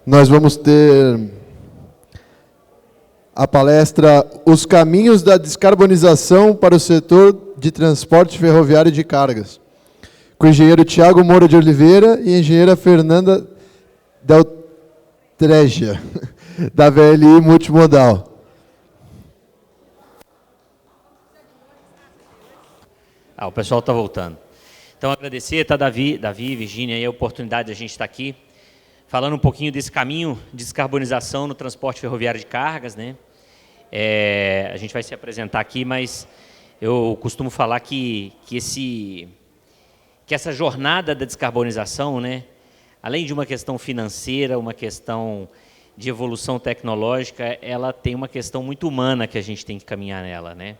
nós vamos ter a palestra Os Caminhos da Descarbonização para o Setor de Transporte Ferroviário de Cargas, com o engenheiro Tiago Moura de Oliveira e a engenheira Fernanda Deltregia, da VLI Multimodal. O pessoal está voltando. Então, agradecer, tá, Davi, Virgínia, aí a oportunidade de a gente estar aqui, falando um pouquinho desse caminho de descarbonização no transporte ferroviário de cargas, né? A gente vai se apresentar aqui, mas eu costumo falar que essa jornada da descarbonização, né, além de uma questão financeira, uma questão de evolução tecnológica, ela tem uma questão muito humana que a gente tem que caminhar nela, né?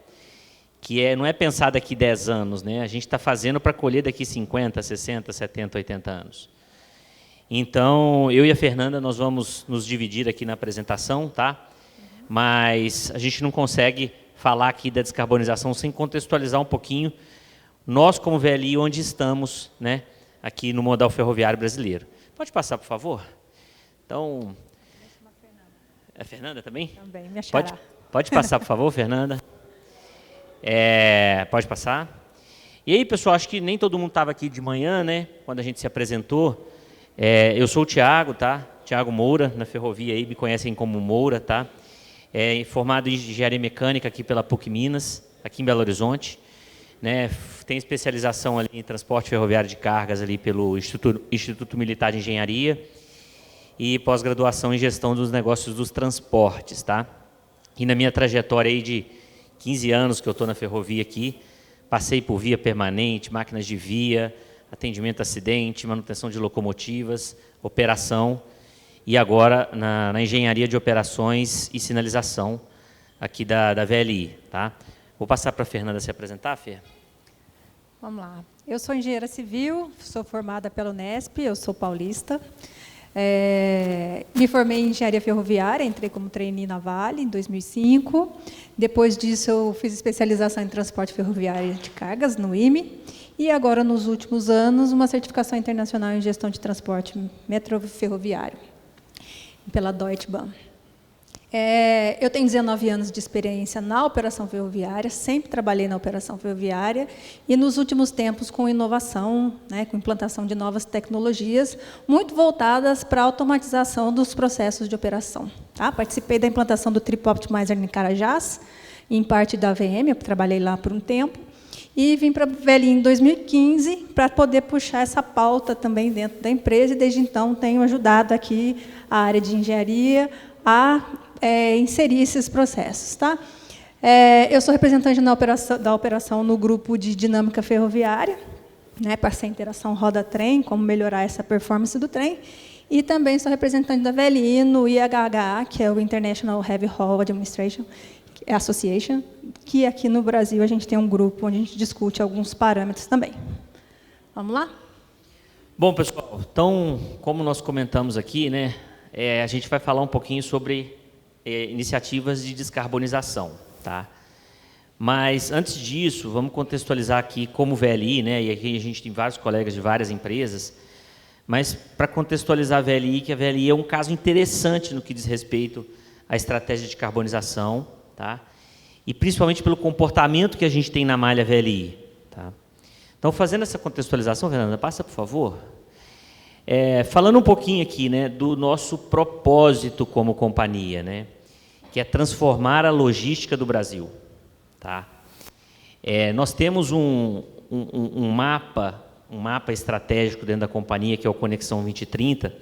Que não é pensar daqui 10 anos, né? A gente está fazendo para colher daqui 50, 60, 70, 80 anos. Então, eu e a Fernanda, nós vamos nos dividir aqui na apresentação, tá? Mas a gente não consegue falar aqui da descarbonização sem contextualizar um pouquinho nós, como VLI, onde estamos, né, aqui no modal ferroviário brasileiro. Pode passar, por favor? Então, a Fernanda também? Também, me achará. Pode passar, por favor, Fernanda? Pode passar. E aí, pessoal, acho que nem todo mundo estava aqui de manhã, né, quando a gente se apresentou. Eu sou o Tiago, tá? Tiago Moura, na ferrovia aí, me conhecem como Moura, tá? Formado em engenharia mecânica aqui pela PUC Minas, aqui em Belo Horizonte, né? Tem especialização ali em transporte ferroviário de cargas ali pelo Instituto Militar de Engenharia e pós-graduação em gestão dos negócios dos transportes, tá? E na minha trajetória aí de 15 anos que eu estou na ferrovia aqui, passei por via permanente, máquinas de via, atendimento a acidente, manutenção de locomotivas, operação, e agora na engenharia de operações e sinalização aqui da VLI. Tá? Vou passar para a Fernanda se apresentar, Fê. Vamos lá. Eu sou engenheira civil, sou formada pela Unesp, eu sou paulista. Me formei em engenharia ferroviária, entrei como trainee na Vale em 2005. Depois disso, eu fiz especialização em transporte ferroviário de cargas no IME. E agora, nos últimos anos, uma certificação internacional em gestão de transporte metroferroviário, pela Deutsche Bahn. Eu tenho 19 anos de experiência na operação ferroviária, sempre trabalhei na operação ferroviária, e nos últimos tempos com inovação, né, com implantação de novas tecnologias, muito voltadas para a automatização dos processos de operação. Tá? Participei da implantação do Trip Optimizer em Carajás, em parte da AVM, eu trabalhei lá por um tempo, e vim para a VLI em 2015 para poder puxar essa pauta também dentro da empresa, e desde então tenho ajudado aqui a área de engenharia a inserir esses processos. Tá? Eu sou representante da operação no grupo de dinâmica ferroviária, né, para essa interação roda-trem, como melhorar essa performance do trem, e também sou representante da VLI no IHH, que é o International Heavy Haul Administration Association, que aqui no Brasil a gente tem um grupo onde a gente discute alguns parâmetros também. Vamos lá? Bom, pessoal, então, como nós comentamos aqui, né, a gente vai falar um pouquinho sobre iniciativas de descarbonização, tá? Mas, antes disso, vamos contextualizar aqui como VLI, né, e aqui a gente tem vários colegas de várias empresas, mas para contextualizar a VLI, que a VLI é um caso interessante no que diz respeito à estratégia de carbonização, tá? E principalmente pelo comportamento que a gente tem na malha VLI. Tá? Então, fazendo essa contextualização, Fernanda, passa, por favor. Falando um pouquinho aqui, né, do nosso propósito como companhia, né, que é transformar a logística do Brasil. Tá? Nós temos um mapa estratégico dentro da companhia, que é o Conexão 2030,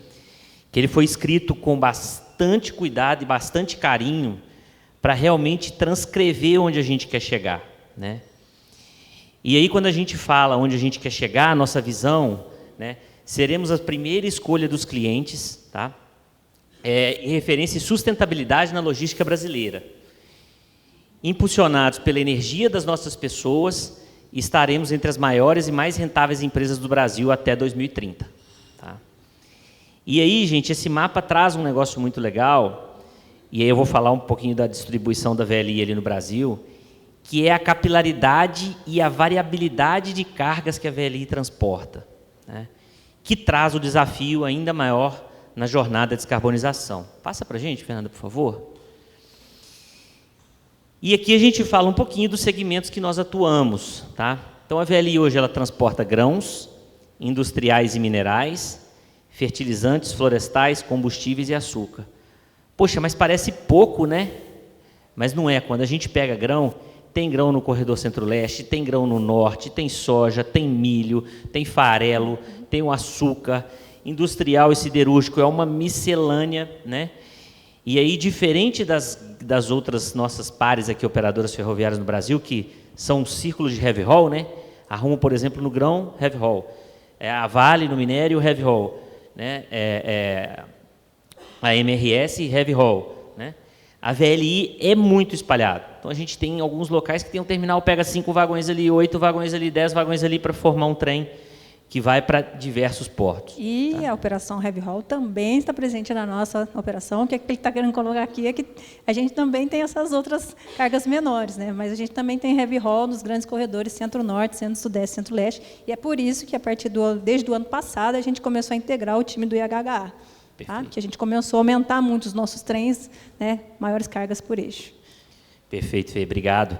que ele foi escrito com bastante cuidado e bastante carinho para realmente transcrever onde a gente quer chegar, né? E aí, quando a gente fala onde a gente quer chegar, a nossa visão, né, seremos a primeira escolha dos clientes, tá? Em referência e sustentabilidade na logística brasileira. Impulsionados pela energia das nossas pessoas, estaremos entre as maiores e mais rentáveis empresas do Brasil até 2030. Tá? E aí, gente, esse mapa traz um negócio muito legal, e aí eu vou falar um pouquinho da distribuição da VLI ali no Brasil, que é a capilaridade e a variabilidade de cargas que a VLI transporta, né? Que traz o desafio ainda maior na jornada de descarbonização. Passa para a gente, Fernanda, por favor. E aqui a gente fala um pouquinho dos segmentos que nós atuamos, tá? Então, a VLI hoje ela transporta grãos, industriais e minerais, fertilizantes, florestais, combustíveis e açúcar. Poxa, mas parece pouco, né? Mas não é. Quando a gente pega grão, tem grão no corredor centro-leste, tem grão no norte, tem soja, tem milho, tem farelo, tem o açúcar, industrial e siderúrgico, é uma miscelânea, né? E aí, diferente das outras nossas pares aqui, operadoras ferroviárias no Brasil, que são círculos de heavy haul, né? A Rumo, por exemplo, no grão, heavy haul. A Vale, no minério, heavy haul. Né? A MRS, heavy haul. Né? A VLI é muito espalhada. Então, a gente tem alguns locais que tem um terminal, pega 5 vagões ali, 8 vagões ali, 10 vagões ali para formar um trem que vai para diversos portos. E tá? a operação Heavy Haul também está presente na nossa operação. O que ele está querendo colocar aqui é que a gente também tem essas outras cargas menores, né? Mas a gente também tem Heavy Haul nos grandes corredores Centro-Norte, Centro-Sudeste, Centro-Leste, e é por isso que, desde o ano passado, a gente começou a integrar o time do IHHA, tá? Que a gente começou a aumentar muito os nossos trens, né? Maiores cargas por eixo. Perfeito, Fê, obrigado.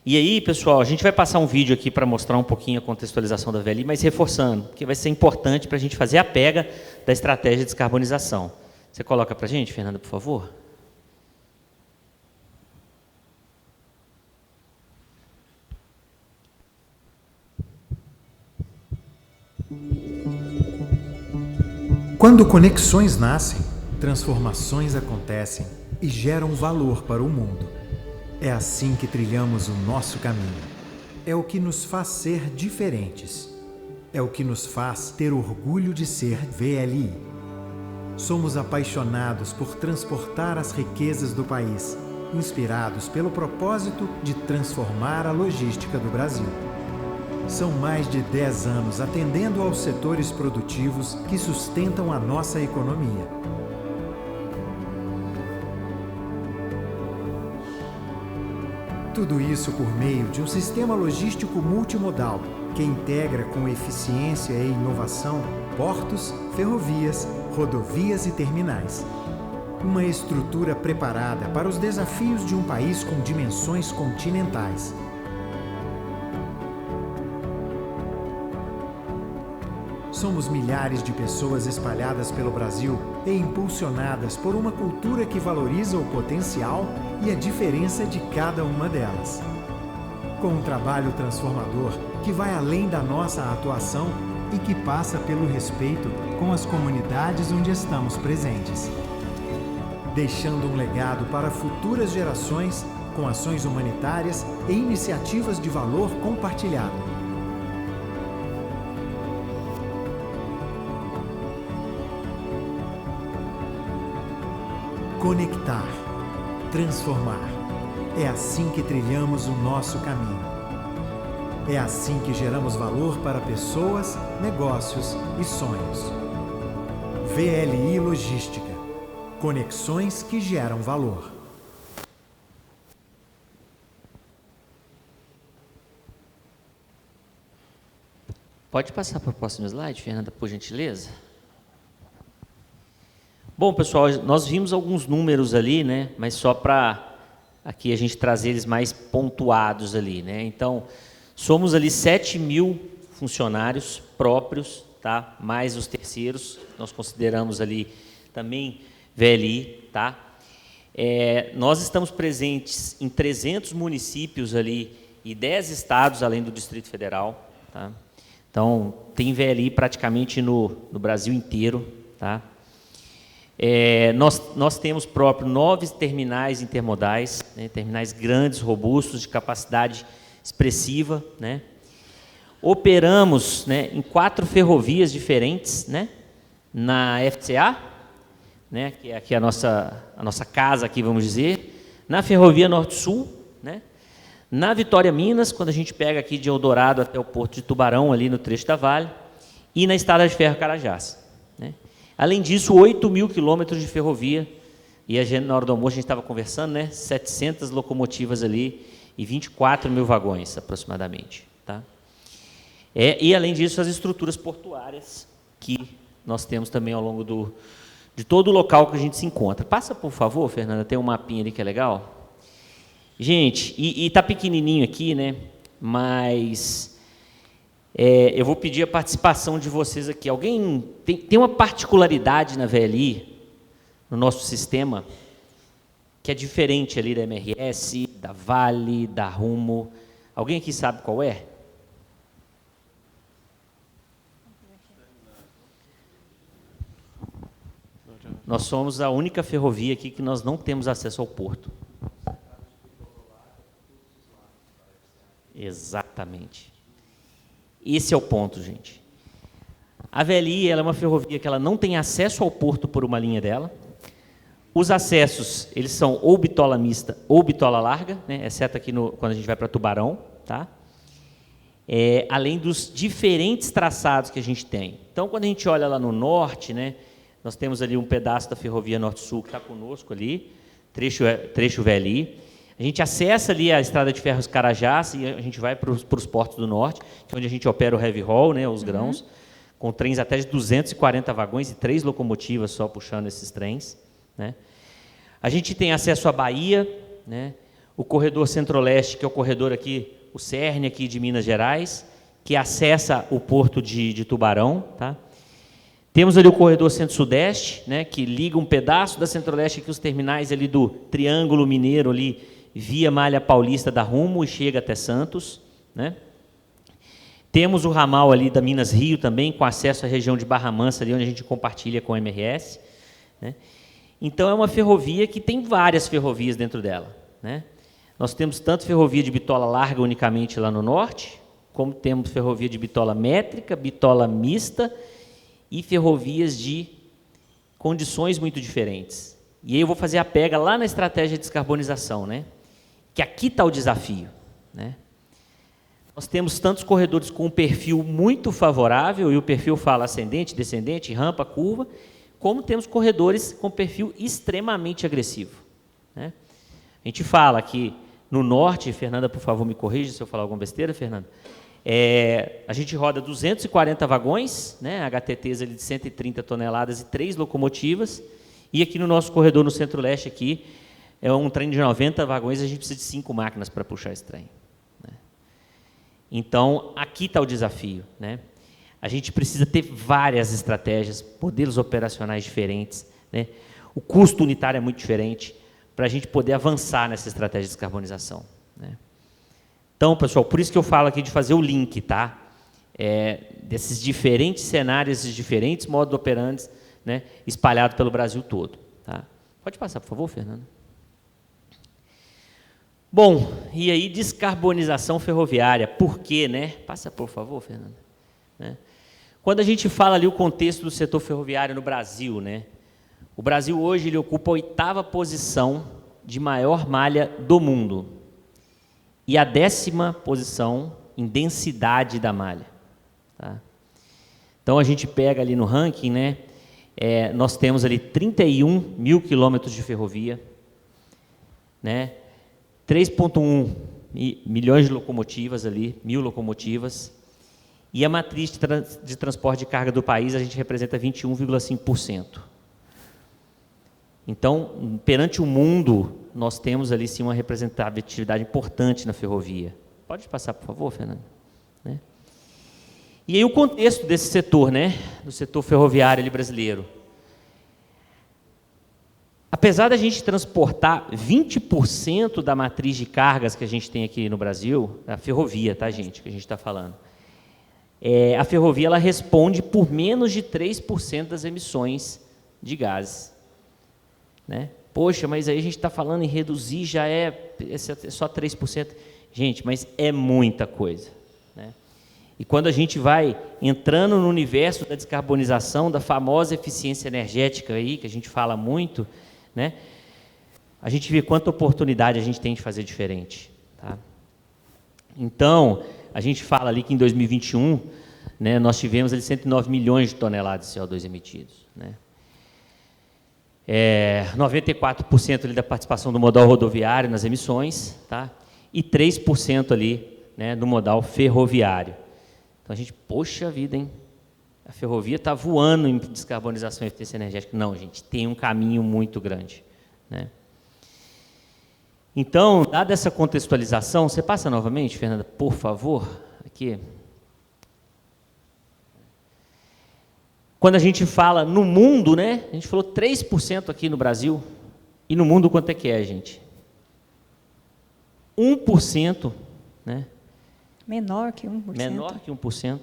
E aí, pessoal, a gente vai passar um vídeo aqui para mostrar um pouquinho a contextualização da VLI, mas reforçando, porque vai ser importante para a gente fazer a pega da estratégia de descarbonização. Você coloca para a gente, Fernanda, por favor? Quando conexões nascem, transformações acontecem e geram valor para o mundo. É assim que trilhamos o nosso caminho. É o que nos faz ser diferentes. É o que nos faz ter orgulho de ser VLI. Somos apaixonados por transportar as riquezas do país, inspirados pelo propósito de transformar a logística do Brasil. São mais de 10 anos atendendo aos setores produtivos que sustentam a nossa economia. Tudo isso por meio de um sistema logístico multimodal que integra com eficiência e inovação portos, ferrovias, rodovias e terminais. Uma estrutura preparada para os desafios de um país com dimensões continentais. Somos milhares de pessoas espalhadas pelo Brasil e impulsionadas por uma cultura que valoriza o potencial e a diferença de cada uma delas. Com um trabalho transformador que vai além da nossa atuação e que passa pelo respeito com as comunidades onde estamos presentes. Deixando um legado para futuras gerações com ações humanitárias e iniciativas de valor compartilhado. Conectar, transformar. É assim que trilhamos o nosso caminho. É assim que geramos valor para pessoas, negócios e sonhos. VLI Logística. Conexões que geram valor. Pode passar para o próximo slide, Fernanda, por gentileza? Bom, pessoal, nós vimos alguns números ali, né? Mas só para aqui a gente trazer eles mais pontuados ali, né? Então, somos ali 7.000 funcionários próprios, tá? Mais os terceiros, nós consideramos ali também VLI, tá? Nós estamos presentes em 300 municípios ali e 10 estados além do Distrito Federal, tá? Então, tem VLI praticamente no Brasil inteiro, tá? Nós temos próprio 9 terminais intermodais, né, terminais grandes, robustos, de capacidade expressiva, né? Operamos, né, em 4 ferrovias diferentes, né, na FCA, né, que é aqui a nossa casa, aqui, vamos dizer, na Ferrovia Norte-Sul, né, na Vitória Minas, quando a gente pega aqui de Eldorado até o Porto de Tubarão, ali no trecho da Vale, e na Estrada de Ferro Carajás, né. Além disso, 8.000 quilômetros de ferrovia, e na hora do almoço a gente estava conversando, né, 700 locomotivas ali e 24.000 vagões, aproximadamente. Tá? E, além disso, as estruturas portuárias que nós temos também ao longo de todo o local que a gente se encontra. Passa, por favor, Fernanda, tem um mapinha ali que é legal. Gente, e tá pequenininho aqui, né? Mas eu vou pedir a participação de vocês aqui. Alguém tem uma particularidade na VLI, no nosso sistema, que é diferente ali da MRS, da Vale, da Rumo. Alguém aqui sabe qual é? Nós somos a única ferrovia aqui que nós não temos acesso ao porto. Exatamente. Esse é o ponto, gente. A VLI ela é uma ferrovia que ela não tem acesso ao porto por uma linha dela. Os acessos, eles são ou bitola mista ou bitola larga, né, exceto aqui quando a gente vai para Tubarão, tá? Além dos diferentes traçados que a gente tem. Então, quando a gente olha lá no norte, né, nós temos ali um pedaço da ferrovia Norte-Sul que está conosco ali, trecho VLI. A gente acessa ali a estrada de ferros Carajás e a gente vai para os portos do norte, que é onde a gente opera o heavy haul, né, os grãos, com trens até de 240 vagões e 3 locomotivas só puxando esses trens, né. A gente tem acesso à Bahia, né, o corredor Centro-Leste, que é o corredor aqui, o CERN aqui de Minas Gerais, que acessa o porto de Tubarão, tá? Temos ali o corredor Centro-Sudeste, né, que liga um pedaço da Centro-Leste aqui, os terminais ali do Triângulo Mineiro, ali, via Malha Paulista da Rumo e chega até Santos, né? Temos o ramal ali da Minas Rio também, com acesso à região de Barra Mansa, ali onde a gente compartilha com a MRS, né? Então, é uma ferrovia que tem várias ferrovias dentro dela, né? Nós temos tanto ferrovia de bitola larga unicamente lá no norte, como temos ferrovia de bitola métrica, bitola mista, e ferrovias de condições muito diferentes. E aí eu vou fazer a pega lá na estratégia de descarbonização, né? Que aqui está o desafio, né? Nós temos tantos corredores com um perfil muito favorável, e o perfil fala ascendente, descendente, rampa, curva, como temos corredores com perfil extremamente agressivo, né? A gente fala que no norte, Fernanda, por favor, me corrija se eu falar alguma besteira, Fernanda, a gente roda 240 vagões, né, HTTs ali de 130 toneladas e 3 locomotivas, e aqui no nosso corredor no Centro-Leste, aqui, é um trem de 90 vagões, a gente precisa de 5 máquinas para puxar esse trem, né? Então, aqui está o desafio, né? A gente precisa ter várias estratégias, modelos operacionais diferentes, né? O custo unitário é muito diferente, para a gente poder avançar nessa estratégia de descarbonização, né? Então, pessoal, por isso que eu falo aqui de fazer o link, tá? Desses diferentes cenários, esses diferentes modos operantes, né, espalhados pelo Brasil todo, tá? Pode passar, por favor, Fernando. Bom, e aí descarbonização ferroviária, por quê, né? Passa, por favor, Fernando. Né? Quando a gente fala ali o contexto do setor ferroviário no Brasil, né? O Brasil hoje ele ocupa a 8ª posição de maior malha do mundo e a 10ª posição em densidade da malha, tá? Então, a gente pega ali no ranking, né, nós temos ali 31 mil quilômetros de ferrovia, né, 3,1 milhões de locomotivas ali, 1.000 locomotivas, e a matriz de transporte de carga do país, a gente representa 21,5%. Então, perante o mundo, nós temos ali sim uma representatividade importante na ferrovia. Pode passar, por favor, Fernando? Né? E aí o contexto desse setor, né, do setor ferroviário ali brasileiro. Apesar da gente transportar 20% da matriz de cargas que a gente tem aqui no Brasil, a ferrovia, tá, gente, que a gente está falando, a ferrovia ela responde por menos de 3% das emissões de gases, né? Poxa, mas aí a gente está falando em reduzir, já é só 3%. Gente, mas é muita coisa, né? E quando a gente vai entrando no universo da descarbonização, da famosa eficiência energética aí, que a gente fala muito, né? A gente vê quanta oportunidade a gente tem de fazer diferente, tá? Então, a gente fala ali que em 2021, né, nós tivemos ali 109 milhões de toneladas de CO2 emitidos, né? 94% ali da participação do modal rodoviário nas emissões, tá? E 3% ali, né, do modal ferroviário. Então a gente, poxa vida, hein? a ferrovia está voando em descarbonização e eficiência energética. Não, gente, tem um caminho muito grande, né? Então, dada essa contextualização, você passa novamente, Fernanda, por favor, aqui. Quando a gente fala no mundo, né, a gente falou 3% aqui no Brasil, e no mundo quanto é que é, gente? 1%, né? Menor que 1%. Menor que 1%.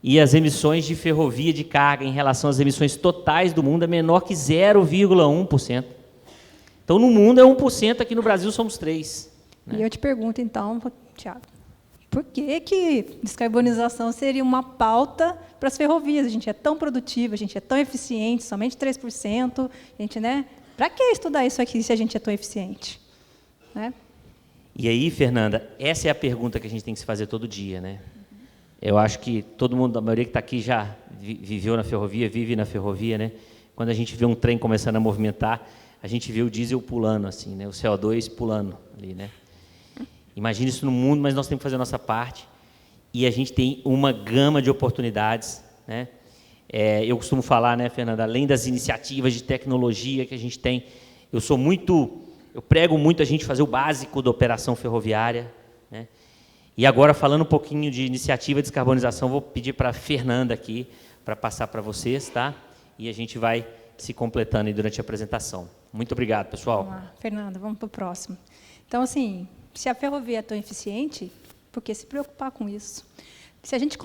E as emissões de ferrovia de carga em relação às emissões totais do mundo é menor que 0,1%. Então, no mundo é 1%, aqui no Brasil somos 3%. Né? E eu te pergunto, então, Tiago, por que descarbonização seria uma pauta para as ferrovias? A gente é tão produtivo, a gente é tão eficiente, somente 3%. A gente, né? Para que estudar isso aqui se a gente é tão eficiente? Né? E aí, Fernanda, essa é a pergunta que a gente tem que se fazer todo dia, né? Eu acho que todo mundo, a maioria que está aqui já viveu na ferrovia, vive na ferrovia, né? Quando a gente vê um trem começando a movimentar, a gente vê o diesel pulando, assim, né? O CO2 pulando ali, né? Imagina isso no mundo, mas nós temos que fazer a nossa parte. E a gente tem uma gama de oportunidades, né? Eu costumo falar, né, Fernanda, além das iniciativas de tecnologia que a gente tem, eu prego muito a gente fazer o básico da operação ferroviária, né? E agora, falando um pouquinho de iniciativa de descarbonização, vou pedir para a Fernanda aqui, para passar para vocês, tá? E a gente vai se completando aí durante a apresentação. Muito obrigado, pessoal. Vamos lá, Fernanda, vamos para o próximo. Então, assim, se a ferrovia é tão eficiente, por que se preocupar com isso? Se a gente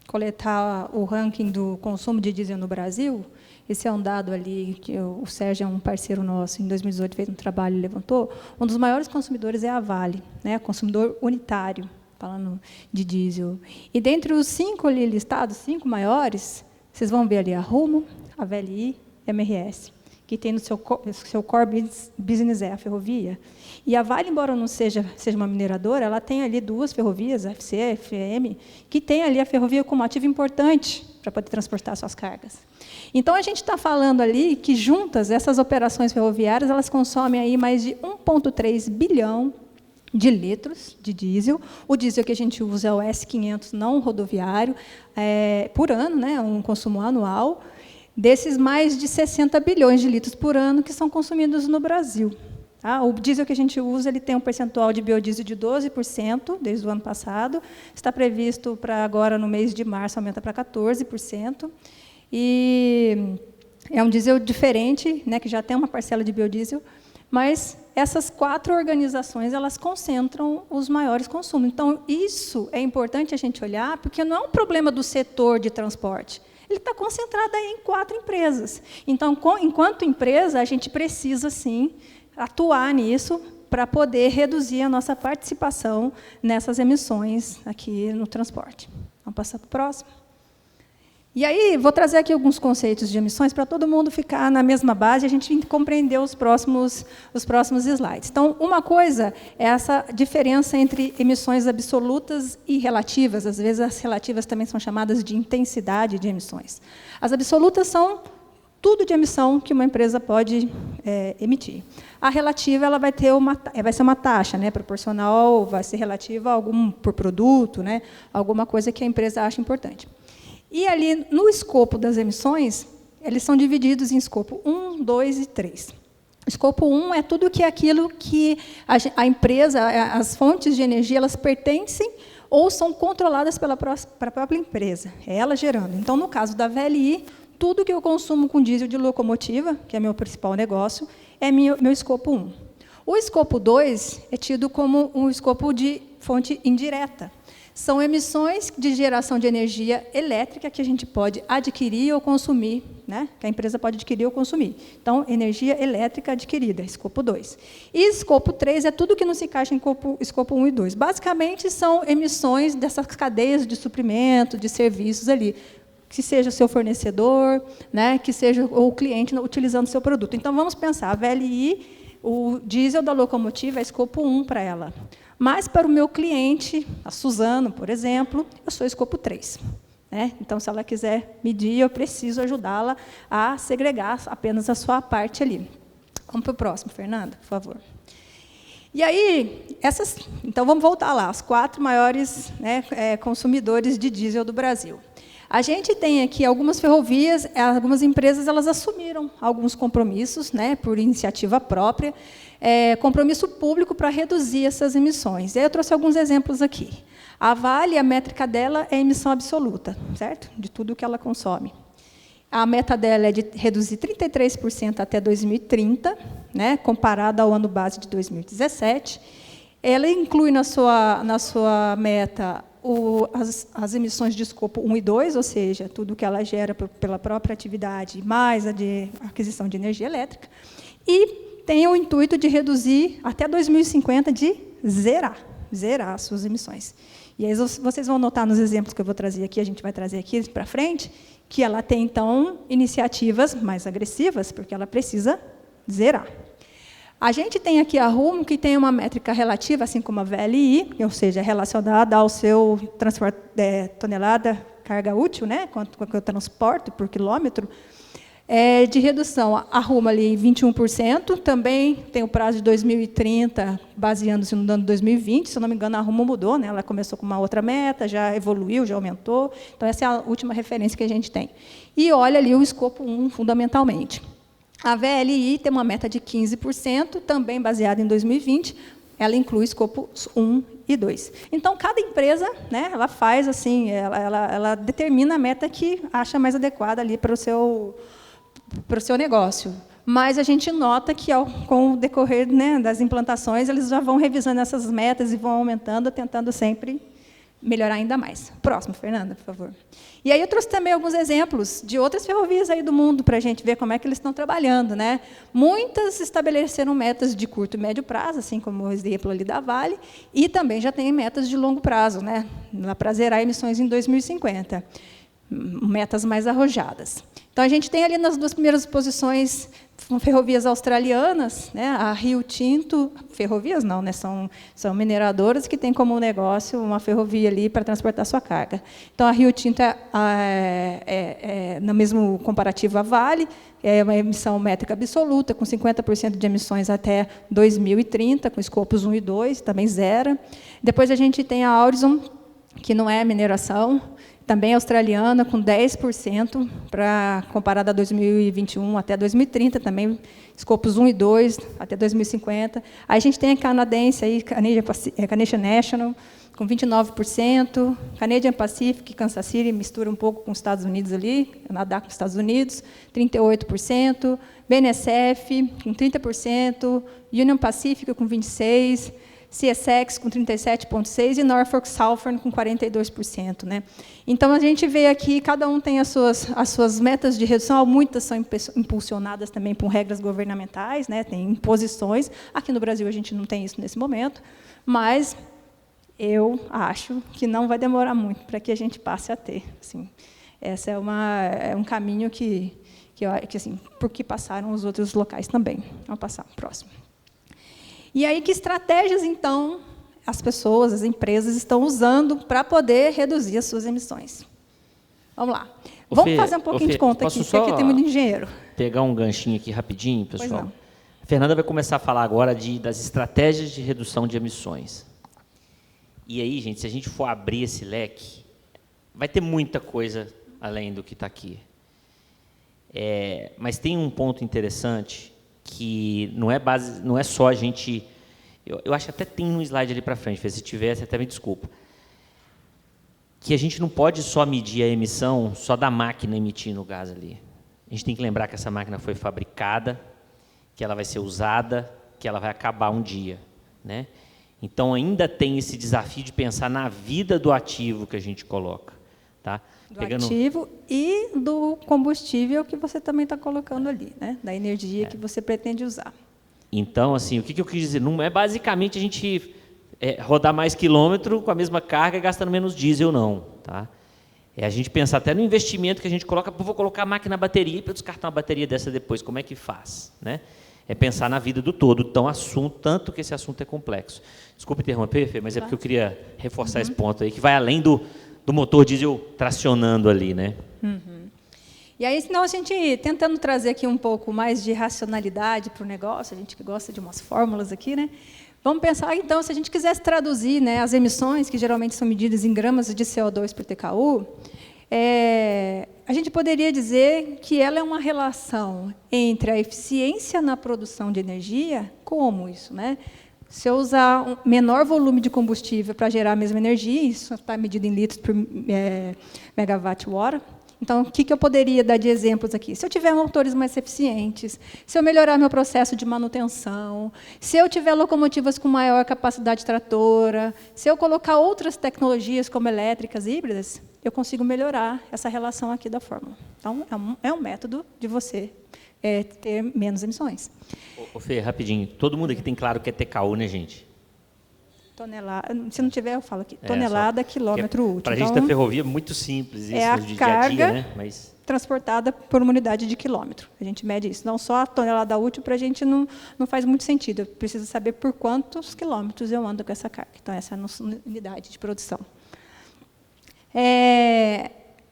coletar o ranking do consumo de diesel no Brasil, esse é um dado ali que o Sérgio é um parceiro nosso, em 2018 fez um trabalho e levantou, um dos maiores consumidores é a Vale, né, consumidor unitário, falando de diesel. E dentre os 5 ali listados, 5 maiores, vocês vão ver ali a Rumo, a VLI e a MRS, que tem no seu core business a ferrovia. E a Vale, embora não seja uma mineradora, ela tem ali 2 ferrovias, a FC, a FM, que tem ali a ferrovia como ativo importante para poder transportar suas cargas. Então, a gente está falando ali que, juntas, essas operações ferroviárias, elas consomem aí mais de 1,3 bilhão de litros de diesel. O diesel que a gente usa é o S500 não rodoviário, por ano, né, um consumo anual, desses mais de 60 bilhões de litros por ano que são consumidos no Brasil. Tá? O diesel que a gente usa, ele tem um percentual de biodiesel de 12% desde o ano passado. Está previsto para agora, no mês de março, aumenta para 14%. E é um diesel diferente, né, que já tem uma parcela de biodiesel, mas essas 4 organizações, elas concentram os maiores consumos. Então, isso é importante a gente olhar, porque não é um problema do setor de transporte. Ele está concentrado aí em 4 empresas. Então, enquanto empresa, a gente precisa, sim, atuar nisso para poder reduzir a nossa participação nessas emissões aqui no transporte. Vamos passar para o próximo. E aí, vou trazer aqui alguns conceitos de emissões para todo mundo ficar na mesma base e a gente compreender os próximos slides. Então, uma coisa é essa diferença entre emissões absolutas e relativas. Às vezes, as relativas também são chamadas de intensidade de emissões. As absolutas são tudo de emissão que uma empresa pode emitir. A relativa, ela vai ser uma taxa, né, proporcional, vai ser relativa a algum por produto, né, alguma coisa que a empresa acha importante. E ali, no escopo das emissões, eles são divididos em escopo 1, 2 e 3. Escopo 1 é tudo que é aquilo que a empresa, as fontes de energia, elas pertencem ou são controladas pela própria empresa. É ela gerando. Então, no caso da VLI, tudo que eu consumo com diesel de locomotiva, que é meu principal negócio, é meu escopo 1. O escopo 2 é tido como um escopo de fonte indireta. São emissões de geração de energia elétrica que a gente pode adquirir ou consumir, né? Que a empresa pode adquirir ou consumir. Então, energia elétrica adquirida, escopo 2. E escopo 3 é tudo que não se encaixa em escopo 1 e 2. Basicamente, são emissões dessas cadeias de suprimento, de serviços ali, que seja o seu fornecedor, né? Que seja o cliente utilizando o seu produto. Então, vamos pensar, a VLI, o diesel da locomotiva é escopo 1 para ela. Mas, para o meu cliente, a Suzano, por exemplo, eu sou escopo 3. Né? Então, se ela quiser medir, eu preciso ajudá-la a segregar apenas a sua parte ali. Vamos para o próximo, Fernanda, por favor. E aí, então vamos voltar lá, os 4 maiores, né, consumidores de diesel do Brasil. A gente tem aqui algumas ferrovias, algumas empresas, elas assumiram alguns compromissos, né, por iniciativa própria, compromisso público para reduzir essas emissões. E aí eu trouxe alguns exemplos aqui. A Vale, a métrica dela é emissão absoluta, certo? De tudo que ela consome. A meta dela é de reduzir 33% até 2030, né, comparado ao ano base de 2017. Ela inclui na sua meta as emissões de escopo 1 e 2, ou seja, tudo que ela gera pela própria atividade, mais a de aquisição de energia elétrica. E tem o intuito de reduzir até 2050, de zerar as suas emissões. E aí vocês vão notar nos exemplos que eu vou trazer aqui, a gente vai trazer aqui para frente, que ela tem, então, iniciativas mais agressivas, porque ela precisa zerar. A gente tem aqui a Rumo, que tem uma métrica relativa, assim como a VLI, ou seja, relacionada ao seu transporte, tonelada carga útil, né, quanto eu transporto por quilômetro, de redução. A Rumo ali 21%, também tem o prazo de 2030, baseando-se no ano de 2020, se eu não me engano, a Rumo mudou, né? Ela começou com uma outra meta, já evoluiu, já aumentou. Então, essa é a última referência que a gente tem. E olha ali o escopo 1, fundamentalmente. A VLI tem uma meta de 15%, também baseada em 2020, ela inclui escopos 1 e 2. Então, cada empresa, né, ela faz assim, ela determina a meta que acha mais adequada ali para o seu negócio. Mas a gente nota que, com o decorrer, né, das implantações, eles já vão revisando essas metas e vão aumentando, tentando sempre melhorar ainda mais. Próximo, Fernanda, por favor. E aí eu trouxe também alguns exemplos de outras ferrovias aí do mundo para a gente ver como é que eles estão trabalhando, né? Muitas estabeleceram metas de curto e médio prazo, assim como o exemplo ali da Vale, e também já tem metas de longo prazo, né? Para zerar emissões em 2050. Metas mais arrojadas. Então, a gente tem ali nas 2 primeiras posições ferrovias australianas, né, a Rio Tinto, ferrovias não, né, são mineradoras que têm como negócio uma ferrovia ali para transportar sua carga. Então, a Rio Tinto no mesmo comparativo à Vale, é uma emissão métrica absoluta, com 50% de emissões até 2030, com escopos 1 e 2, também zera. Depois, a gente tem a Aurizon, que não é mineração, também australiana, com 10%, comparada a 2021 até 2030, também escopos 1 e 2 até 2050. Aí a gente tem a canadense, aí, Canadian National, com 29%, Canadian Pacific, Kansas City, mistura um pouco com os Estados Unidos ali, Canadá com os Estados Unidos, 38%, BNSF, com 30%, Union Pacific, com 26%, CSX com 37,6% e Norfolk Southern com 42%. Né? Então, a gente vê aqui, cada um tem as suas metas de redução, muitas são impulsionadas também por regras governamentais, né? Tem imposições. Aqui no Brasil, a gente não tem isso nesse momento, mas eu acho que não vai demorar muito para que a gente passe a ter. Assim, esse é um caminho que assim, por que passaram os outros locais também. Vamos passar para o próximo. E aí, que estratégias, então, as pessoas, as empresas estão usando para poder reduzir as suas emissões? Vamos lá. Vamos fazer um pouquinho de conta aqui, porque aqui tem muito engenheiro. Pegar um ganchinho aqui rapidinho, pessoal. Pois não. A Fernanda vai começar a falar agora das estratégias de redução de emissões. E aí, gente, se a gente for abrir esse leque, vai ter muita coisa além do que está aqui. Mas tem um ponto interessante que não é só a gente... Eu acho que até tem um slide ali para frente, se tivesse, até me desculpa. Que a gente não pode só medir a emissão só da máquina emitindo o gás ali. A gente tem que lembrar que essa máquina foi fabricada, que ela vai ser usada, que ela vai acabar um dia. Né? Então, ainda tem esse desafio de pensar na vida do ativo que a gente coloca. Tá? Do ativo e do combustível que você também está colocando ali, né? Da energia que você pretende usar. Então, assim, o que eu quis dizer? Não é basicamente a gente rodar mais quilômetro com a mesma carga e gastando menos diesel, não. Tá? É a gente pensar até no investimento que a gente coloca, vou colocar a máquina na bateria para eu descartar uma bateria dessa depois, como é que faz? Né? É pensar na vida do todo, tanto que esse assunto é complexo. Desculpe interromper, Fê, mas é porque eu queria reforçar esse ponto aí, que vai além do motor diesel tracionando ali, né? Uhum. E aí, senão a gente, tentando trazer aqui um pouco mais de racionalidade para o negócio, a gente que gosta de umas fórmulas aqui, né? Vamos pensar, então, se a gente quisesse traduzir, né, as emissões, que geralmente são medidas em gramas de CO2 por TKU, a gente poderia dizer que ela é uma relação entre a eficiência na produção de energia, como isso, né? Se eu usar um menor volume de combustível para gerar a mesma energia, isso está medido em litros por megawatt-hora. Então, o que eu poderia dar de exemplos aqui? Se eu tiver motores mais eficientes, se eu melhorar meu processo de manutenção, se eu tiver locomotivas com maior capacidade tratora, se eu colocar outras tecnologias como elétricas, híbridas, eu consigo melhorar essa relação aqui da fórmula. Então, é um método de você ter menos emissões. Ô Fê, rapidinho, todo mundo aqui tem claro que é TKU, né, gente? Tonelada, se não tiver, eu falo aqui. Tonelada, quilômetro útil. Para a gente da ferrovia é muito simples isso, é a no dia carga a dia, né? Mas transportada por uma unidade de quilômetro. A gente mede isso. Não só a tonelada útil, para a gente não faz muito sentido. Eu preciso saber por quantos quilômetros eu ando com essa carga. Então, essa é a nossa unidade de produção.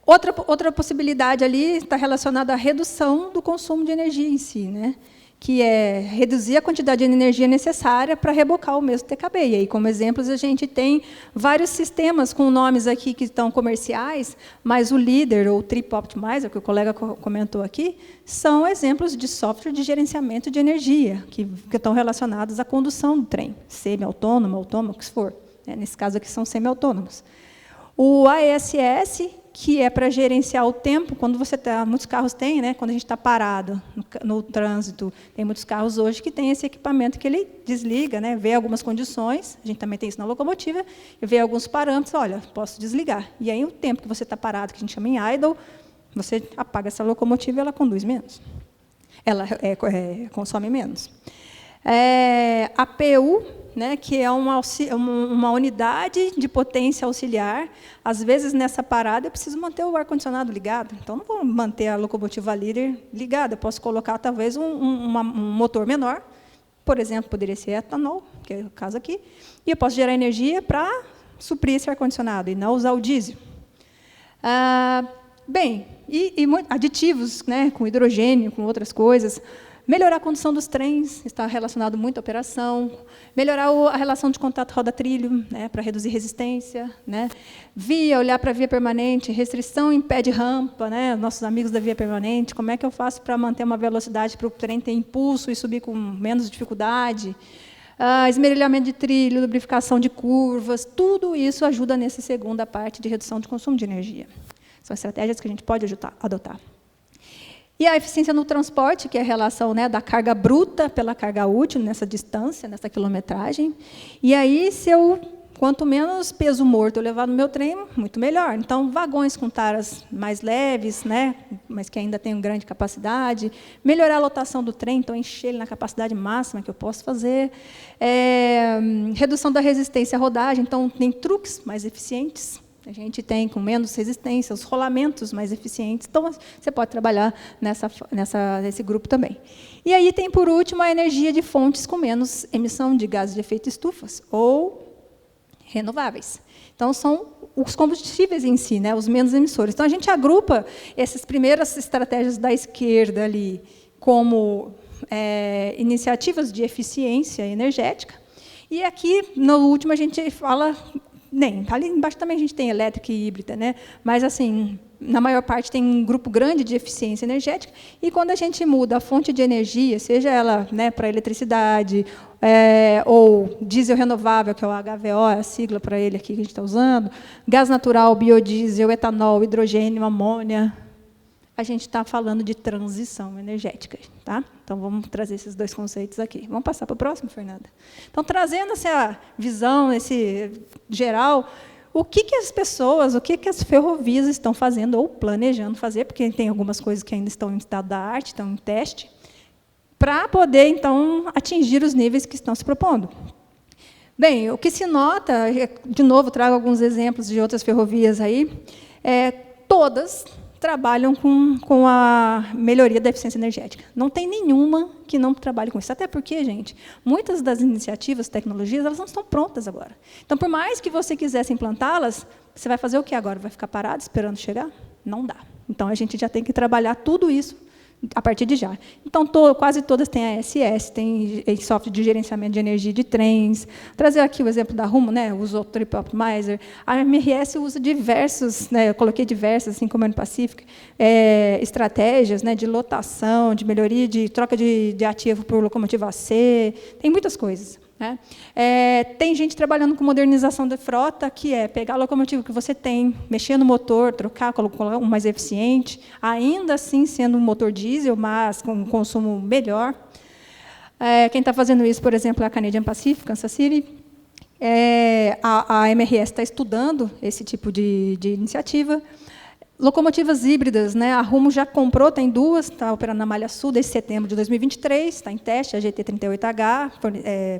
Outra possibilidade ali está relacionada à redução do consumo de energia em si, né? Que é reduzir a quantidade de energia necessária para rebocar o mesmo TKB. E aí, como exemplos, a gente tem vários sistemas com nomes aqui que estão comerciais, mas o Leader ou o Trip Optimizer, que o colega comentou aqui, são exemplos de software de gerenciamento de energia, que estão relacionados à condução do trem, semi-autônomo, autônomo, o que for. Nesse caso aqui, são semi-autônomos. O AESS, que é para gerenciar o tempo, quando você está, muitos carros têm, né, quando a gente está parado no trânsito, tem muitos carros hoje que tem esse equipamento que ele desliga, né, vê algumas condições, a gente também tem isso na locomotiva, e vê alguns parâmetros, olha, posso desligar. E aí o tempo que você está parado, que a gente chama em idle, você apaga essa locomotiva e ela conduz menos. Ela consome menos. A PU, né, que é uma unidade de potência auxiliar. Às vezes, nessa parada, eu preciso manter o ar-condicionado ligado. Então, não vou manter a locomotiva líder ligada. Eu posso colocar, talvez, um motor menor. Por exemplo, poderia ser etanol, que é o caso aqui. E eu posso gerar energia para suprir esse ar-condicionado e não usar o diesel. Bem, e aditivos, né, com hidrogênio, com outras coisas. Melhorar a condução dos trens, está relacionado muito à operação. Melhorar a relação de contato roda-trilho, né, para reduzir resistência. Né. Olhar para a via permanente, restrição em pé de rampa, né, nossos amigos da via permanente, como é que eu faço para manter uma velocidade para o trem ter impulso e subir com menos dificuldade. Esmerilhamento de trilho, lubrificação de curvas, tudo isso ajuda nessa segunda parte de redução de consumo de energia. São estratégias que a gente pode adotar. E a eficiência no transporte, que é a relação, né, da carga bruta pela carga útil, nessa distância, nessa quilometragem. E aí, quanto menos peso morto eu levar no meu trem, muito melhor. Então, vagões com taras mais leves, né, mas que ainda têm grande capacidade. Melhorar a lotação do trem, então encher ele na capacidade máxima que eu posso fazer. Redução da resistência à rodagem, então tem truques mais eficientes. A gente tem com menos resistência, os rolamentos mais eficientes. Então, você pode trabalhar nesse grupo também. E aí tem, por último, a energia de fontes com menos emissão de gases de efeito estufas, ou renováveis. Então, são os combustíveis em si, né, os menos emissores. Então, a gente agrupa essas primeiras estratégias da esquerda ali como iniciativas de eficiência energética. E aqui, no último, a gente fala... ali embaixo também a gente tem elétrica e híbrida, né? Mas, assim, na maior parte tem um grupo grande de eficiência energética, e quando a gente muda a fonte de energia, seja ela, né, para eletricidade, ou diesel renovável, que é o HVO, é a sigla para ele aqui que a gente está usando, gás natural, biodiesel, etanol, hidrogênio, amônia, a gente está falando de transição energética. Tá? Então, vamos trazer esses dois conceitos aqui. Vamos passar para o próximo, Fernanda? Então, trazendo essa visão, esse geral, o que as pessoas, o que as ferrovias estão fazendo ou planejando fazer, porque tem algumas coisas que ainda estão em estado da arte, estão em teste, para poder, então, atingir os níveis que estão se propondo. Bem, o que se nota, de novo, trago alguns exemplos de outras ferrovias aí, todas trabalham com a melhoria da eficiência energética. Não tem nenhuma que não trabalhe com isso. Até porque, gente, muitas das iniciativas, tecnologias, elas não estão prontas agora. Então, por mais que você quisesse implantá-las, você vai fazer o que agora? Vai ficar parado esperando chegar? Não dá. Então, a gente já tem que trabalhar tudo isso a partir de já. Então, quase todas têm ASS, tem software de gerenciamento de energia de trens. Trazer aqui o exemplo da Rumo, né, usou o Trip Optimizer. A MRS usa diversos, né, eu coloquei diversas, assim como no Pacific, estratégias, né, de lotação, de melhoria, de troca de ativo por locomotiva AC, tem muitas coisas. Né? Tem gente trabalhando com modernização da frota, que é pegar a locomotiva que você tem, mexer no motor, trocar, colocar um mais eficiente, ainda assim sendo um motor diesel, mas com um consumo melhor. Quem está fazendo isso, por exemplo, é a Canadian Pacific, Kansas City. A MRS está estudando esse tipo de iniciativa. Locomotivas híbridas, né? A Rumo já comprou, tem 2, está operando na Malha Sul desde setembro de 2023, está em teste, a GT38H,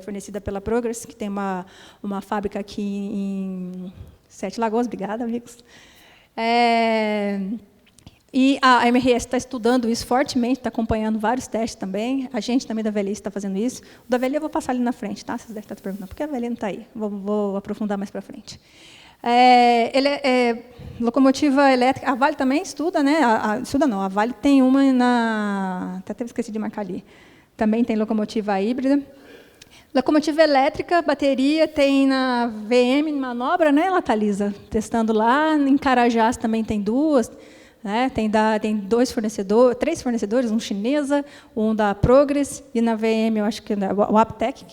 fornecida pela Progress, que tem uma fábrica aqui em Sete Lagoas. Obrigada, amigos. E a MRS está estudando isso fortemente, está acompanhando vários testes também. A gente também da VLI está fazendo isso. O da VLI eu vou passar ali na frente, tá? Vocês devem estar se perguntando, por que a VLI não está aí? Vou aprofundar mais para frente. Locomotiva elétrica, a Vale também estuda, né? A Vale tem uma até esqueci de marcar ali. Também tem locomotiva híbrida. Locomotiva elétrica, bateria, tem na VM em Manobra, né, Latalisa? Testando lá. Em Carajás também tem 2. Né? Tem 3 fornecedores, um chinesa, um da Progress, e na VM, eu acho que o Aptec.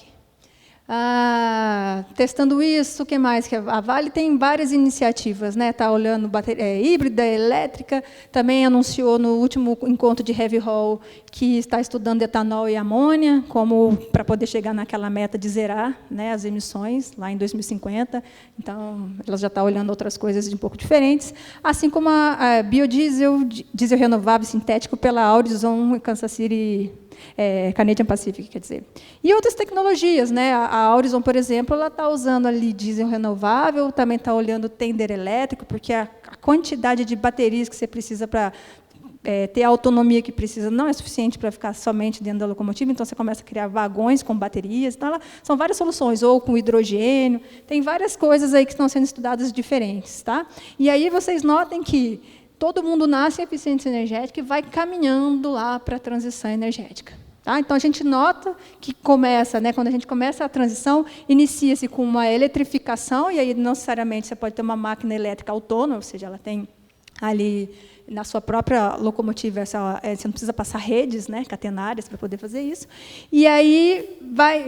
Testando isso, o que mais? A Vale tem várias iniciativas, né? Está olhando bateria híbrida, elétrica, também anunciou no último encontro de Heavy Haul que está estudando etanol e amônia, como para poder chegar naquela meta de zerar, né, as emissões lá em 2050. Então, ela já está olhando outras coisas um pouco diferentes, assim como a biodiesel, diesel renovável sintético pela Aurizon Kansas City. Canadian Pacific, quer dizer. E outras tecnologias, né? A Horizon, por exemplo, ela está usando ali diesel renovável, também está olhando tender elétrico, porque a quantidade de baterias que você precisa para ter a autonomia que precisa não é suficiente para ficar somente dentro da locomotiva, então você começa a criar vagões com baterias. Então, são várias soluções, ou com hidrogênio, tem várias coisas aí que estão sendo estudadas diferentes. Tá? E aí vocês notem que todo mundo nasce em eficiência energética e vai caminhando lá para a transição energética. Tá? Então, a gente nota que começa, né, quando a gente começa a transição, inicia-se com uma eletrificação, e aí, não necessariamente, você pode ter uma máquina elétrica autônoma, ou seja, ela tem ali, na sua própria locomotiva, você não precisa passar redes, né, catenárias para poder fazer isso. E aí,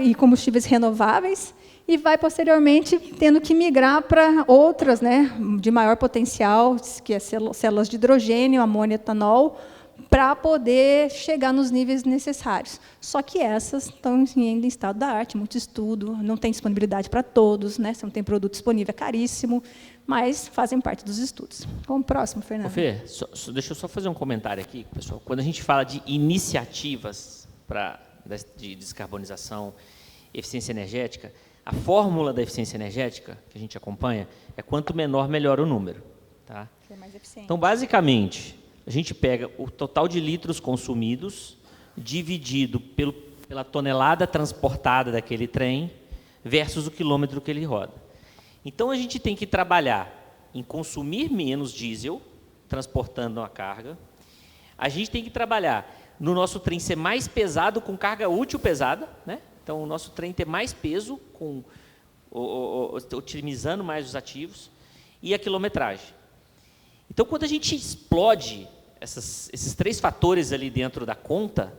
e combustíveis renováveis, e vai, posteriormente, tendo que migrar para outras, né, de maior potencial, que é células de hidrogênio, amônia, etanol, para poder chegar nos níveis necessários. Só que essas estão ainda em estado da arte, muito estudo, não tem disponibilidade para todos, né, você não tem produto disponível, é caríssimo, mas fazem parte dos estudos. Vamos para o próximo, Fernando. Fê, deixa eu só fazer um comentário aqui, pessoal. Quando a gente fala de iniciativas de descarbonização, eficiência energética, a fórmula da eficiência energética que a gente acompanha é quanto menor, melhor o número. Tá? É mais eficiente. Então, basicamente, a gente pega o total de litros consumidos, dividido pela tonelada transportada daquele trem, versus o quilômetro que ele roda. Então, a gente tem que trabalhar em consumir menos diesel, transportando a carga. A gente tem que trabalhar no nosso trem ser mais pesado, com carga útil pesada, né? Então, o nosso trem ter mais peso, otimizando mais os ativos, e a quilometragem. Então, quando a gente explode esses 3 fatores ali dentro da conta,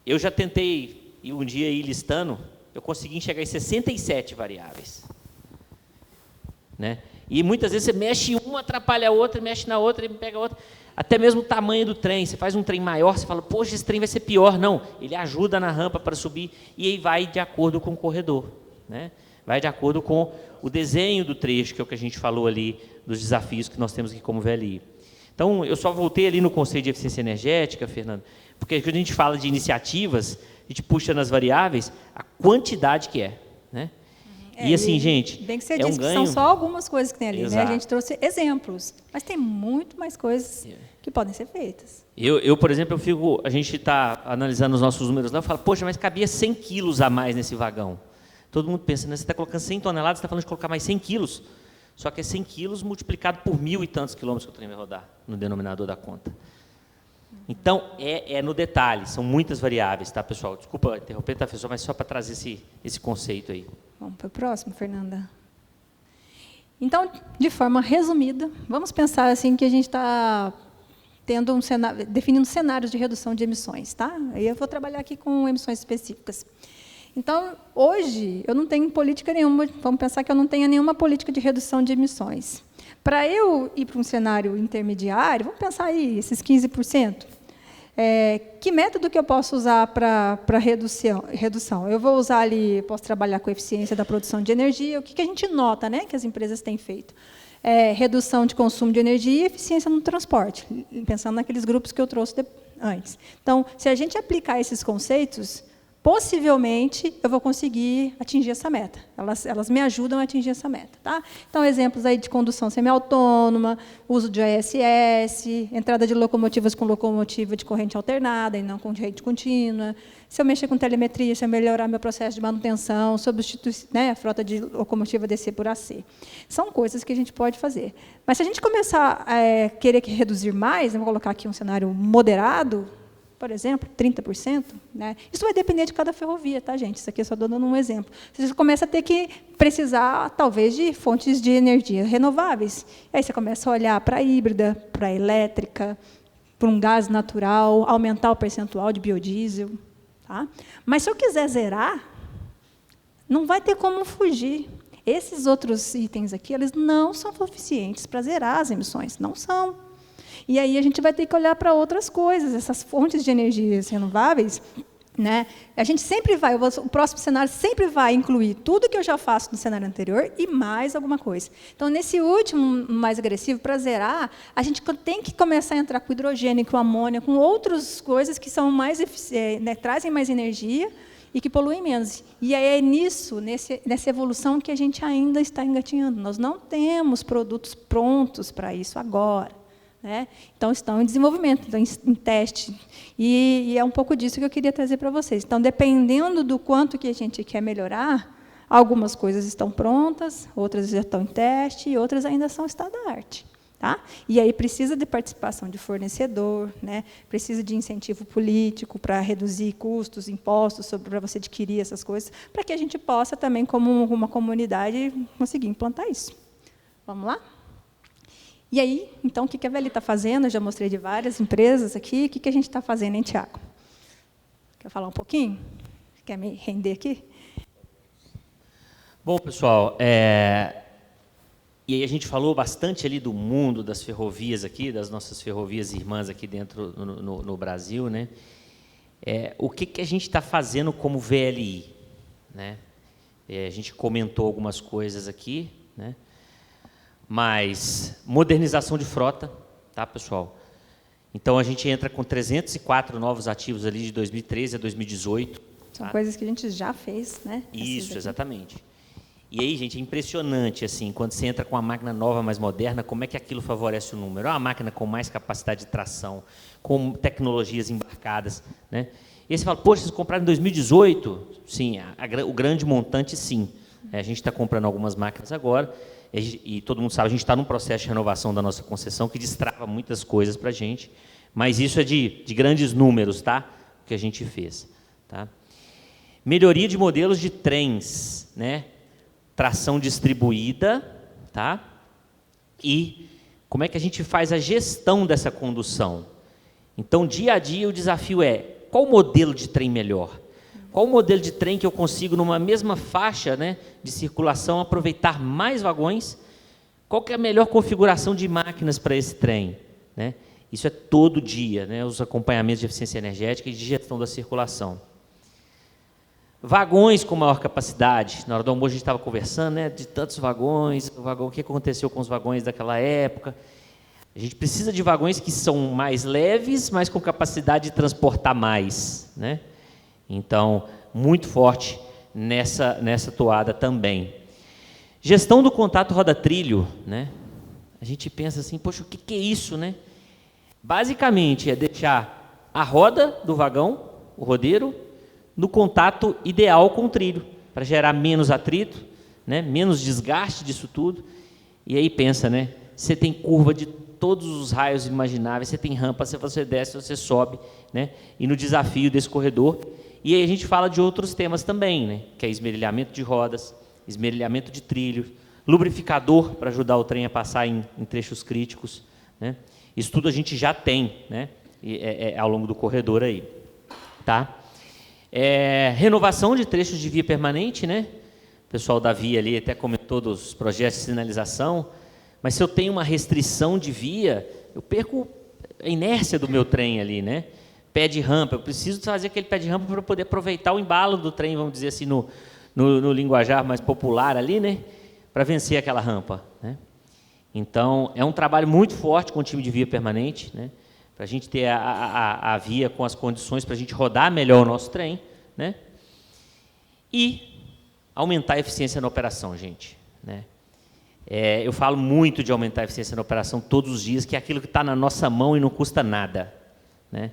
eu já tentei, um dia, ir listando, eu consegui enxergar em 67 variáveis. Né? E muitas vezes você mexe em uma, atrapalha a outra, mexe na outra e pega a outra. Até mesmo o tamanho do trem, você faz um trem maior, você fala, poxa, esse trem vai ser pior. Não, ele ajuda na rampa para subir, e aí vai de acordo com o corredor. Né? Vai de acordo com o desenho do trecho, que é o que a gente falou ali, dos desafios que nós temos aqui como VLI. Então, eu só voltei ali no conceito de eficiência energética, Fernando, porque quando a gente fala de iniciativas, a gente puxa nas variáveis a quantidade que é. Né? E assim, gente, bem que você disse que são só algumas coisas que tem ali, né? A gente trouxe exemplos, mas tem muito mais coisas que podem ser feitas. Eu por exemplo, a gente está analisando os nossos números lá, eu falo, poxa, mas cabia 100 quilos a mais nesse vagão. Todo mundo pensa, né? Você está colocando 100 toneladas, você está falando de colocar mais 100 quilos. Só que é 100 quilos multiplicado por 1.000 e tantos quilômetros que o trem vai rodar no denominador da conta. Então, é no detalhe, são muitas variáveis, tá, pessoal? Desculpa interromper, tá, professor, mas só para trazer esse conceito aí. Vamos para o próximo, Fernanda. Então, de forma resumida, vamos pensar assim que a gente está tendo definindo cenários de redução de emissões, tá? Aí eu vou trabalhar aqui com emissões específicas. Então, hoje, eu não tenho política nenhuma, vamos pensar que eu não tenha nenhuma política de redução de emissões. Para eu ir para um cenário intermediário, vamos pensar aí, esses 15%. Que método que eu posso usar para redução? Eu vou usar ali, posso trabalhar com a eficiência da produção de energia. O que a gente nota, né, que as empresas têm feito? Redução de consumo de energia e eficiência no transporte, pensando naqueles grupos que eu trouxe antes. Então, se a gente aplicar esses conceitos, possivelmente eu vou conseguir atingir essa meta. Elas me ajudam a atingir essa meta. Tá? Então, exemplos aí de condução semiautônoma, uso de ASS, entrada de locomotivas com locomotiva de corrente alternada e não com corrente contínua. Se eu mexer com telemetria, se eu melhorar meu processo de manutenção, substituir, né, a frota de locomotiva DC por AC. São coisas que a gente pode fazer. Mas se a gente começar a querer reduzir mais, eu vou colocar aqui um cenário moderado, por exemplo, 30%, né? Isso vai depender de cada ferrovia, tá, gente? Isso aqui eu só estou dando um exemplo. Você começa a ter que precisar, talvez, de fontes de energia renováveis. Aí você começa a olhar para a híbrida, para a elétrica, para um gás natural, aumentar o percentual de biodiesel. Tá? Mas, se eu quiser zerar, não vai ter como fugir. Esses outros itens aqui, eles não são suficientes para zerar as emissões. Não são. E aí a gente vai ter que olhar para outras coisas, essas fontes de energias renováveis, né? A gente sempre vai, o próximo cenário sempre vai incluir tudo que eu já faço no cenário anterior e mais alguma coisa. Então, nesse último, mais agressivo, para zerar, a gente tem que começar a entrar com hidrogênio, com amônia, com outras coisas que são mais né, trazem mais energia e que poluem menos. E é nessa evolução que a gente ainda está engatinhando. Nós não temos produtos prontos para isso agora. Né? Então, estão em desenvolvimento, estão em teste. E é um pouco disso que eu queria trazer para vocês. Então, dependendo do quanto que a gente quer melhorar, algumas coisas estão prontas, outras já estão em teste, e outras ainda são estado da arte. Tá? E aí precisa de participação de fornecedor, né? Precisa de incentivo político para reduzir custos, impostos, para você adquirir essas coisas, para que a gente possa também, como uma comunidade, conseguir implantar isso. Vamos lá? E aí, então, o que a Veli está fazendo? Eu já mostrei de várias empresas aqui. O que a gente está fazendo, hein, Tiago? Quer falar um pouquinho? Quer me render aqui? Bom, pessoal, e aí a gente falou bastante ali do mundo das ferrovias aqui, das nossas ferrovias irmãs aqui dentro no Brasil, né? O que a gente está fazendo como VLI? Né? A gente comentou algumas coisas aqui, né? Mas modernização de frota, tá, pessoal? Então, a gente entra com 304 novos ativos ali de 2013 a 2018. São tá? coisas que a gente já fez, né? Isso, exatamente. E aí, gente, é impressionante, assim, quando você entra com uma máquina nova, mais moderna, como é que aquilo favorece o número? É uma máquina com mais capacidade de tração, com tecnologias embarcadas, né? E aí você fala, poxa, vocês compraram em 2018? Sim, o grande montante, sim. A gente está comprando algumas máquinas agora, e todo mundo sabe, a gente está num processo de renovação da nossa concessão que destrava muitas coisas para a gente, mas isso é de grandes números, tá? O que a gente fez. Tá? Melhoria de modelos de trens, né? Tração distribuída, tá? E como é que a gente faz a gestão dessa condução? Então, dia a dia, o desafio é, qual modelo de trem melhor? Qual o modelo de trem que eu consigo, numa mesma faixa, né, de circulação, aproveitar mais vagões? Qual que é a melhor configuração de máquinas para esse trem? Né? Isso é todo dia, né, os acompanhamentos de eficiência energética e de gestão da circulação. Vagões com maior capacidade. Na hora do almoço a gente estava conversando, né, de tantos vagões, o que aconteceu com os vagões daquela época. A gente precisa de vagões que são mais leves, mas com capacidade de transportar mais, né? Então, muito forte nessa toada também. Gestão do contato roda-trilho, né? A gente pensa assim, poxa, o que é isso, né? Basicamente, é deixar a roda do vagão, o rodeiro, no contato ideal com o trilho, para gerar menos atrito, né? Menos desgaste disso tudo. E aí pensa, né? Você tem curva de todos os raios imagináveis, você tem rampa, se você desce, você sobe, né? E no desafio desse corredor. E aí a gente fala de outros temas também, né? Que é esmerilhamento de rodas, esmerilhamento de trilho, lubrificador para ajudar o trem a passar em trechos críticos, né? Isso tudo a gente já tem, né? Ao longo do corredor aí, tá? Renovação de trechos de via permanente, né? O pessoal da via ali até comentou dos projetos de sinalização, mas se eu tenho uma restrição de via, eu perco a inércia do meu trem ali, né? Pé de rampa, eu preciso fazer aquele pé de rampa para poder aproveitar o embalo do trem, vamos dizer assim, no linguajar mais popular ali, né? Para vencer aquela rampa, né? Então, é um trabalho muito forte com o time de via permanente, né? Para a gente ter a via com as condições para a gente rodar melhor o nosso trem, né? E aumentar a eficiência na operação, gente, né? Eu falo muito de aumentar a eficiência na operação todos os dias, que é aquilo que está na nossa mão e não custa nada, né?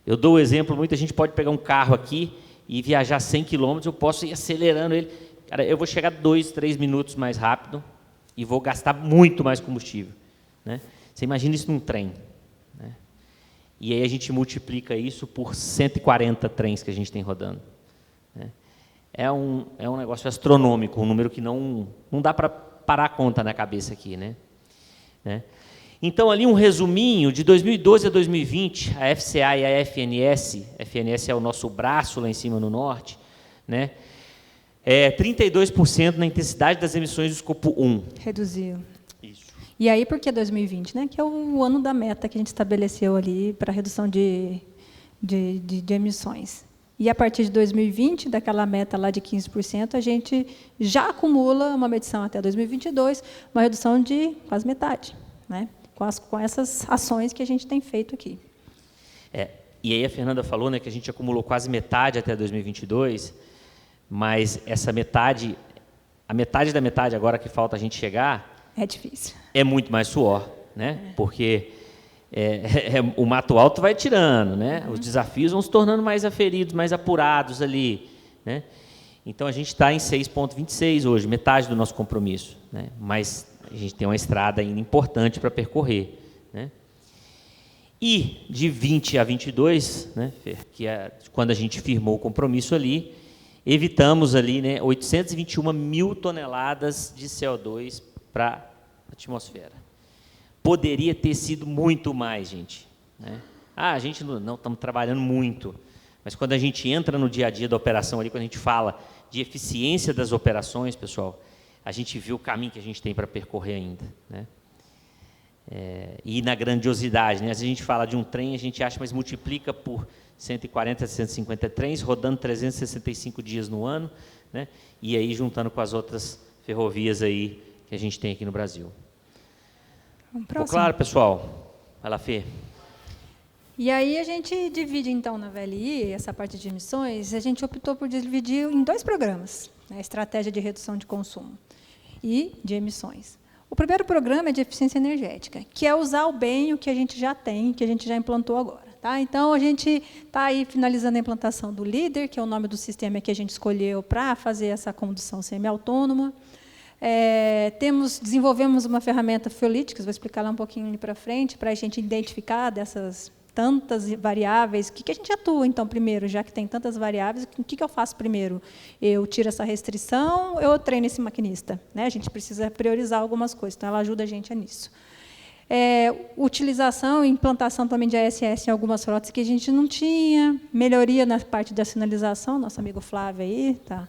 Eu dou o exemplo, muita gente pode pegar um carro aqui e viajar 100 km, eu posso ir acelerando ele. Cara, eu vou chegar 2, 3 minutos mais rápido e vou gastar muito mais combustível, né? Você imagina isso num trem, né? E aí a gente multiplica isso por 140 trens que a gente tem rodando, né? É um negócio astronômico, um número que não dá para parar a conta na cabeça aqui, né? Então, ali um resuminho, de 2012 a 2020, a FCA e a FNS é o nosso braço lá em cima no norte, né? 32% na intensidade das emissões do escopo 1. Reduziu. Isso. E aí, por que 2020? Né? Que é o ano da meta que a gente estabeleceu ali para a redução de emissões. E, a partir de 2020, daquela meta lá de 15%, a gente já acumula uma medição até 2022, uma redução de quase metade, né? Com essas ações que a gente tem feito aqui. E aí a Fernanda falou, né, que a gente acumulou quase metade até 2022, mas essa metade, a metade da metade agora que falta a gente chegar... É difícil. É muito mais suor, né? Porque o mato alto vai tirando, né? Os desafios vão se tornando mais aferidos, mais apurados ali, né? Então, a gente está em 6,26 hoje, metade do nosso compromisso, né? Mas a gente tem uma estrada ainda importante para percorrer, né? E de 20 a 22, né, Fer, que é quando a gente firmou o compromisso ali, evitamos ali, né, 821 mil toneladas de CO2 para a atmosfera. Poderia ter sido muito mais, gente, né? A gente não estamos trabalhando muito, mas quando a gente entra no dia a dia da operação ali, quando a gente fala de eficiência das operações, pessoal, a gente vê o caminho que a gente tem para percorrer ainda, né? E na grandiosidade, né? Às vezes a gente fala de um trem, a gente acha, mas multiplica por 140, 150 trens, rodando 365 dias no ano, né? E aí juntando com as outras ferrovias aí que a gente tem aqui no Brasil. Ficou claro, pessoal? Vai lá, Fê. E aí a gente divide, então, na VLI, essa parte de emissões, a gente optou por dividir em 2 programas, né? Estratégia de redução de consumo e de emissões. O primeiro programa é de eficiência energética, que é usar bem o que a gente já tem, que a gente já implantou agora, tá? Então, a gente está aí finalizando a implantação do LEADER, que é o nome do sistema que a gente escolheu para fazer essa condução semi-autônoma. Desenvolvemos uma ferramenta Fuelitics, vou explicar lá um pouquinho ali para frente, para a gente identificar dessas tantas variáveis, o que a gente atua, então, primeiro, já que tem tantas variáveis, o que eu faço primeiro? Eu tiro essa restrição, eu treino esse maquinista, né? A gente precisa priorizar algumas coisas, então ela ajuda a gente nisso. Utilização e implantação também de ASS em algumas frotas que a gente não tinha, melhoria na parte da sinalização, nosso amigo Flávio aí está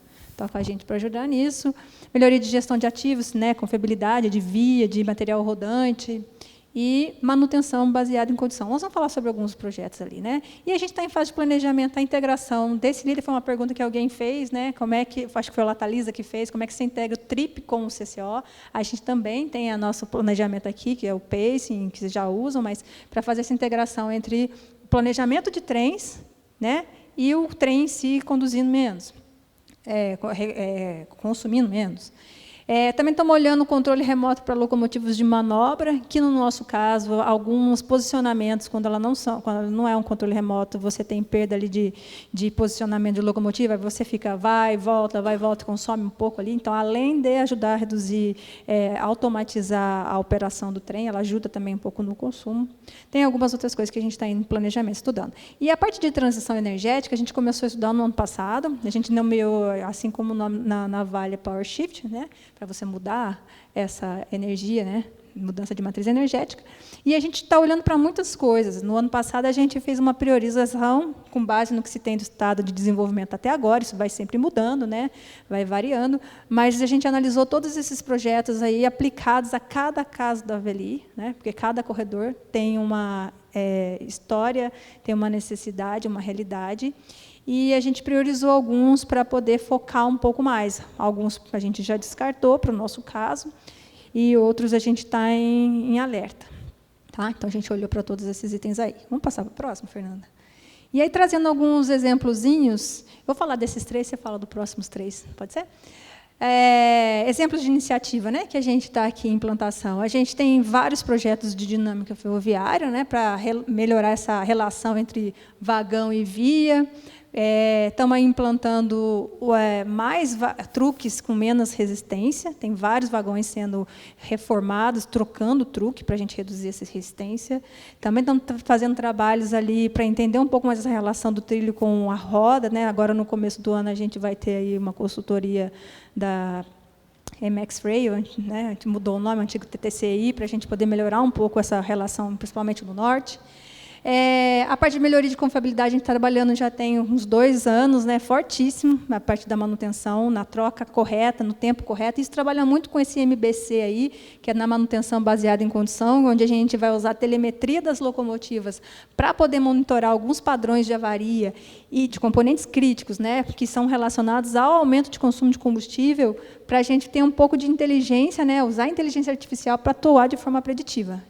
com a gente para ajudar nisso, melhoria de gestão de ativos, né, confiabilidade de via, de material rodante, e manutenção baseada em condição. Nós vamos falar sobre alguns projetos ali, né? E a gente está em fase de planejamento, a integração desse líder, foi uma pergunta que alguém fez, né? Como é que, acho que foi a Latalisa que fez, como é que se integra o TRIP com o CCO? A gente também tem o nosso planejamento aqui, que é o pacing, que vocês já usam, mas para fazer essa integração entre o planejamento de trens, né, e o trem em si conduzindo menos, consumindo menos. Também estamos olhando o controle remoto para locomotivas de manobra, que no nosso caso, alguns posicionamentos, quando não é um controle remoto, você tem perda ali de posicionamento de locomotiva, você fica vai, volta, consome um pouco ali. Então, além de ajudar a reduzir, automatizar a operação do trem, ela ajuda também um pouco no consumo. Tem algumas outras coisas que a gente está em planejamento, estudando. E a parte de transição energética, a gente começou a estudar no ano passado, a gente nomeou, assim como na Vale Power Shift, né, para você mudar essa energia, né, mudança de matriz energética. E a gente está olhando para muitas coisas. No ano passado, a gente fez uma priorização com base no que se tem do estado de desenvolvimento até agora. Isso vai sempre mudando, né? Vai variando. Mas a gente analisou todos esses projetos aí aplicados a cada caso da VLI, né? Porque cada corredor tem uma história, tem uma necessidade, uma realidade. E a gente priorizou alguns para poder focar um pouco mais. Alguns a gente já descartou para o nosso caso, e outros a gente está em alerta. Tá? Então, a gente olhou para todos esses itens aí. Vamos passar para o próximo, Fernanda? E aí, trazendo alguns exemplozinhos, eu vou falar desses 3, você fala dos próximos 3, pode ser? Exemplos de iniciativa, né, que a gente está aqui em implantação. A gente tem vários projetos de dinâmica ferroviária, né, para melhorar essa relação entre vagão e via. Estamos implantando mais truques com menos resistência. Tem vários vagões sendo reformados, trocando truque para a gente reduzir essa resistência. Também estamos fazendo trabalhos ali para entender um pouco mais essa relação do trilho com a roda, né? Agora, no começo do ano, a gente vai ter aí uma consultoria da MX Rail, né? A gente mudou o nome, o antigo TTCI, para a gente poder melhorar um pouco essa relação, principalmente no norte. A parte de melhoria de confiabilidade, a gente está trabalhando já tem uns 2 anos, né, fortíssimo, na parte da manutenção, na troca correta, no tempo correto. Isso trabalha muito com esse MBC aí, que é na manutenção baseada em condição, onde a gente vai usar a telemetria das locomotivas para poder monitorar alguns padrões de avaria e de componentes críticos, né, que são relacionados ao aumento de consumo de combustível, para a gente ter um pouco de inteligência, né, usar a inteligência artificial para atuar de forma preditiva.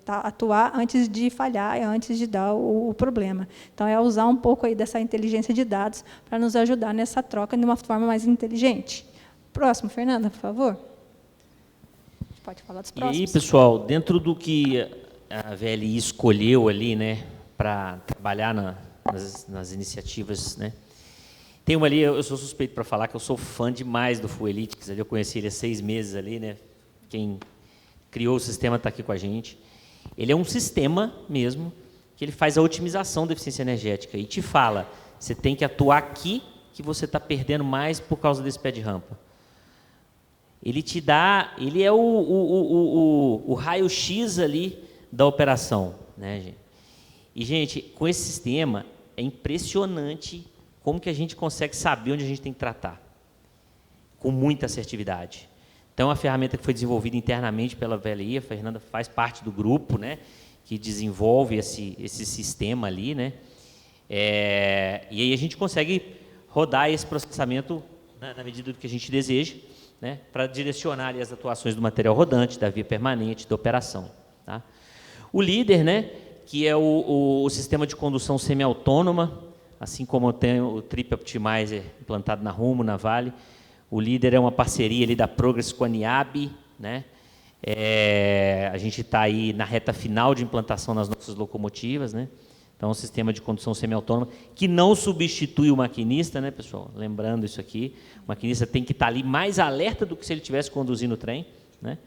Atuar antes de falhar, antes de dar o problema. Então, usar um pouco aí dessa inteligência de dados para nos ajudar nessa troca de uma forma mais inteligente. Próximo, Fernanda, por favor. Pode falar dos próximos. E aí, pessoal, dentro do que a VLI escolheu ali, né, para trabalhar nas iniciativas, né, tem uma ali, eu sou suspeito para falar que eu sou fã demais do Fuelitics, eu conheci ele há 6 meses ali, né, quem criou o sistema está aqui com a gente. Ele é um sistema mesmo, que ele faz a otimização da eficiência energética e te fala, você tem que atuar aqui, que você está perdendo mais por causa desse pé de rampa. Ele te dá, ele é o raio-x ali da operação, né, gente? E, gente, com esse sistema, é impressionante como que a gente consegue saber onde a gente tem que tratar, com muita assertividade. Então, a ferramenta que foi desenvolvida internamente pela VLI, a Fernanda faz parte do grupo, né, que desenvolve esse sistema ali, né, e aí a gente consegue rodar esse processamento na medida do que a gente deseja, né, para direcionar ali as atuações do material rodante, da via permanente, da operação. Tá? O líder, né, que é o sistema de condução semi-autônoma, assim como tem o Trip Optimizer implantado na Rumo, na Vale. O líder é uma parceria ali da Progress com a NIAB, né? A gente está aí na reta final de implantação nas nossas locomotivas, né? Então, um sistema de condução semi-autônoma que não substitui o maquinista, né, pessoal? Lembrando isso aqui, o maquinista tem que estar ali mais alerta do que se ele estivesse conduzindo o trem, né?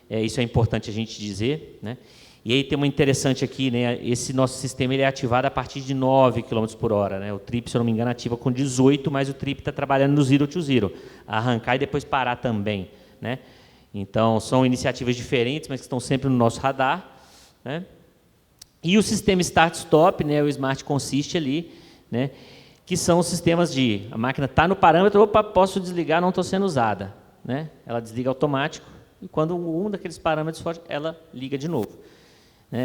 Isso é importante a gente dizer, né? E aí tem uma interessante aqui, né? Esse nosso sistema ele é ativado a partir de 9 km por hora, né? O trip, se eu não me engano, ativa com 18, mas o trip está trabalhando no zero to zero, arrancar e depois parar também, né? Então, são iniciativas diferentes, mas que estão sempre no nosso radar, né? E o sistema Start-Stop, né? O Smart Consist ali, né? Que são os sistemas de, a máquina está no parâmetro, opa, posso desligar, não estou sendo usada, né? Ela desliga automático, e quando um daqueles parâmetros for, ela liga de novo.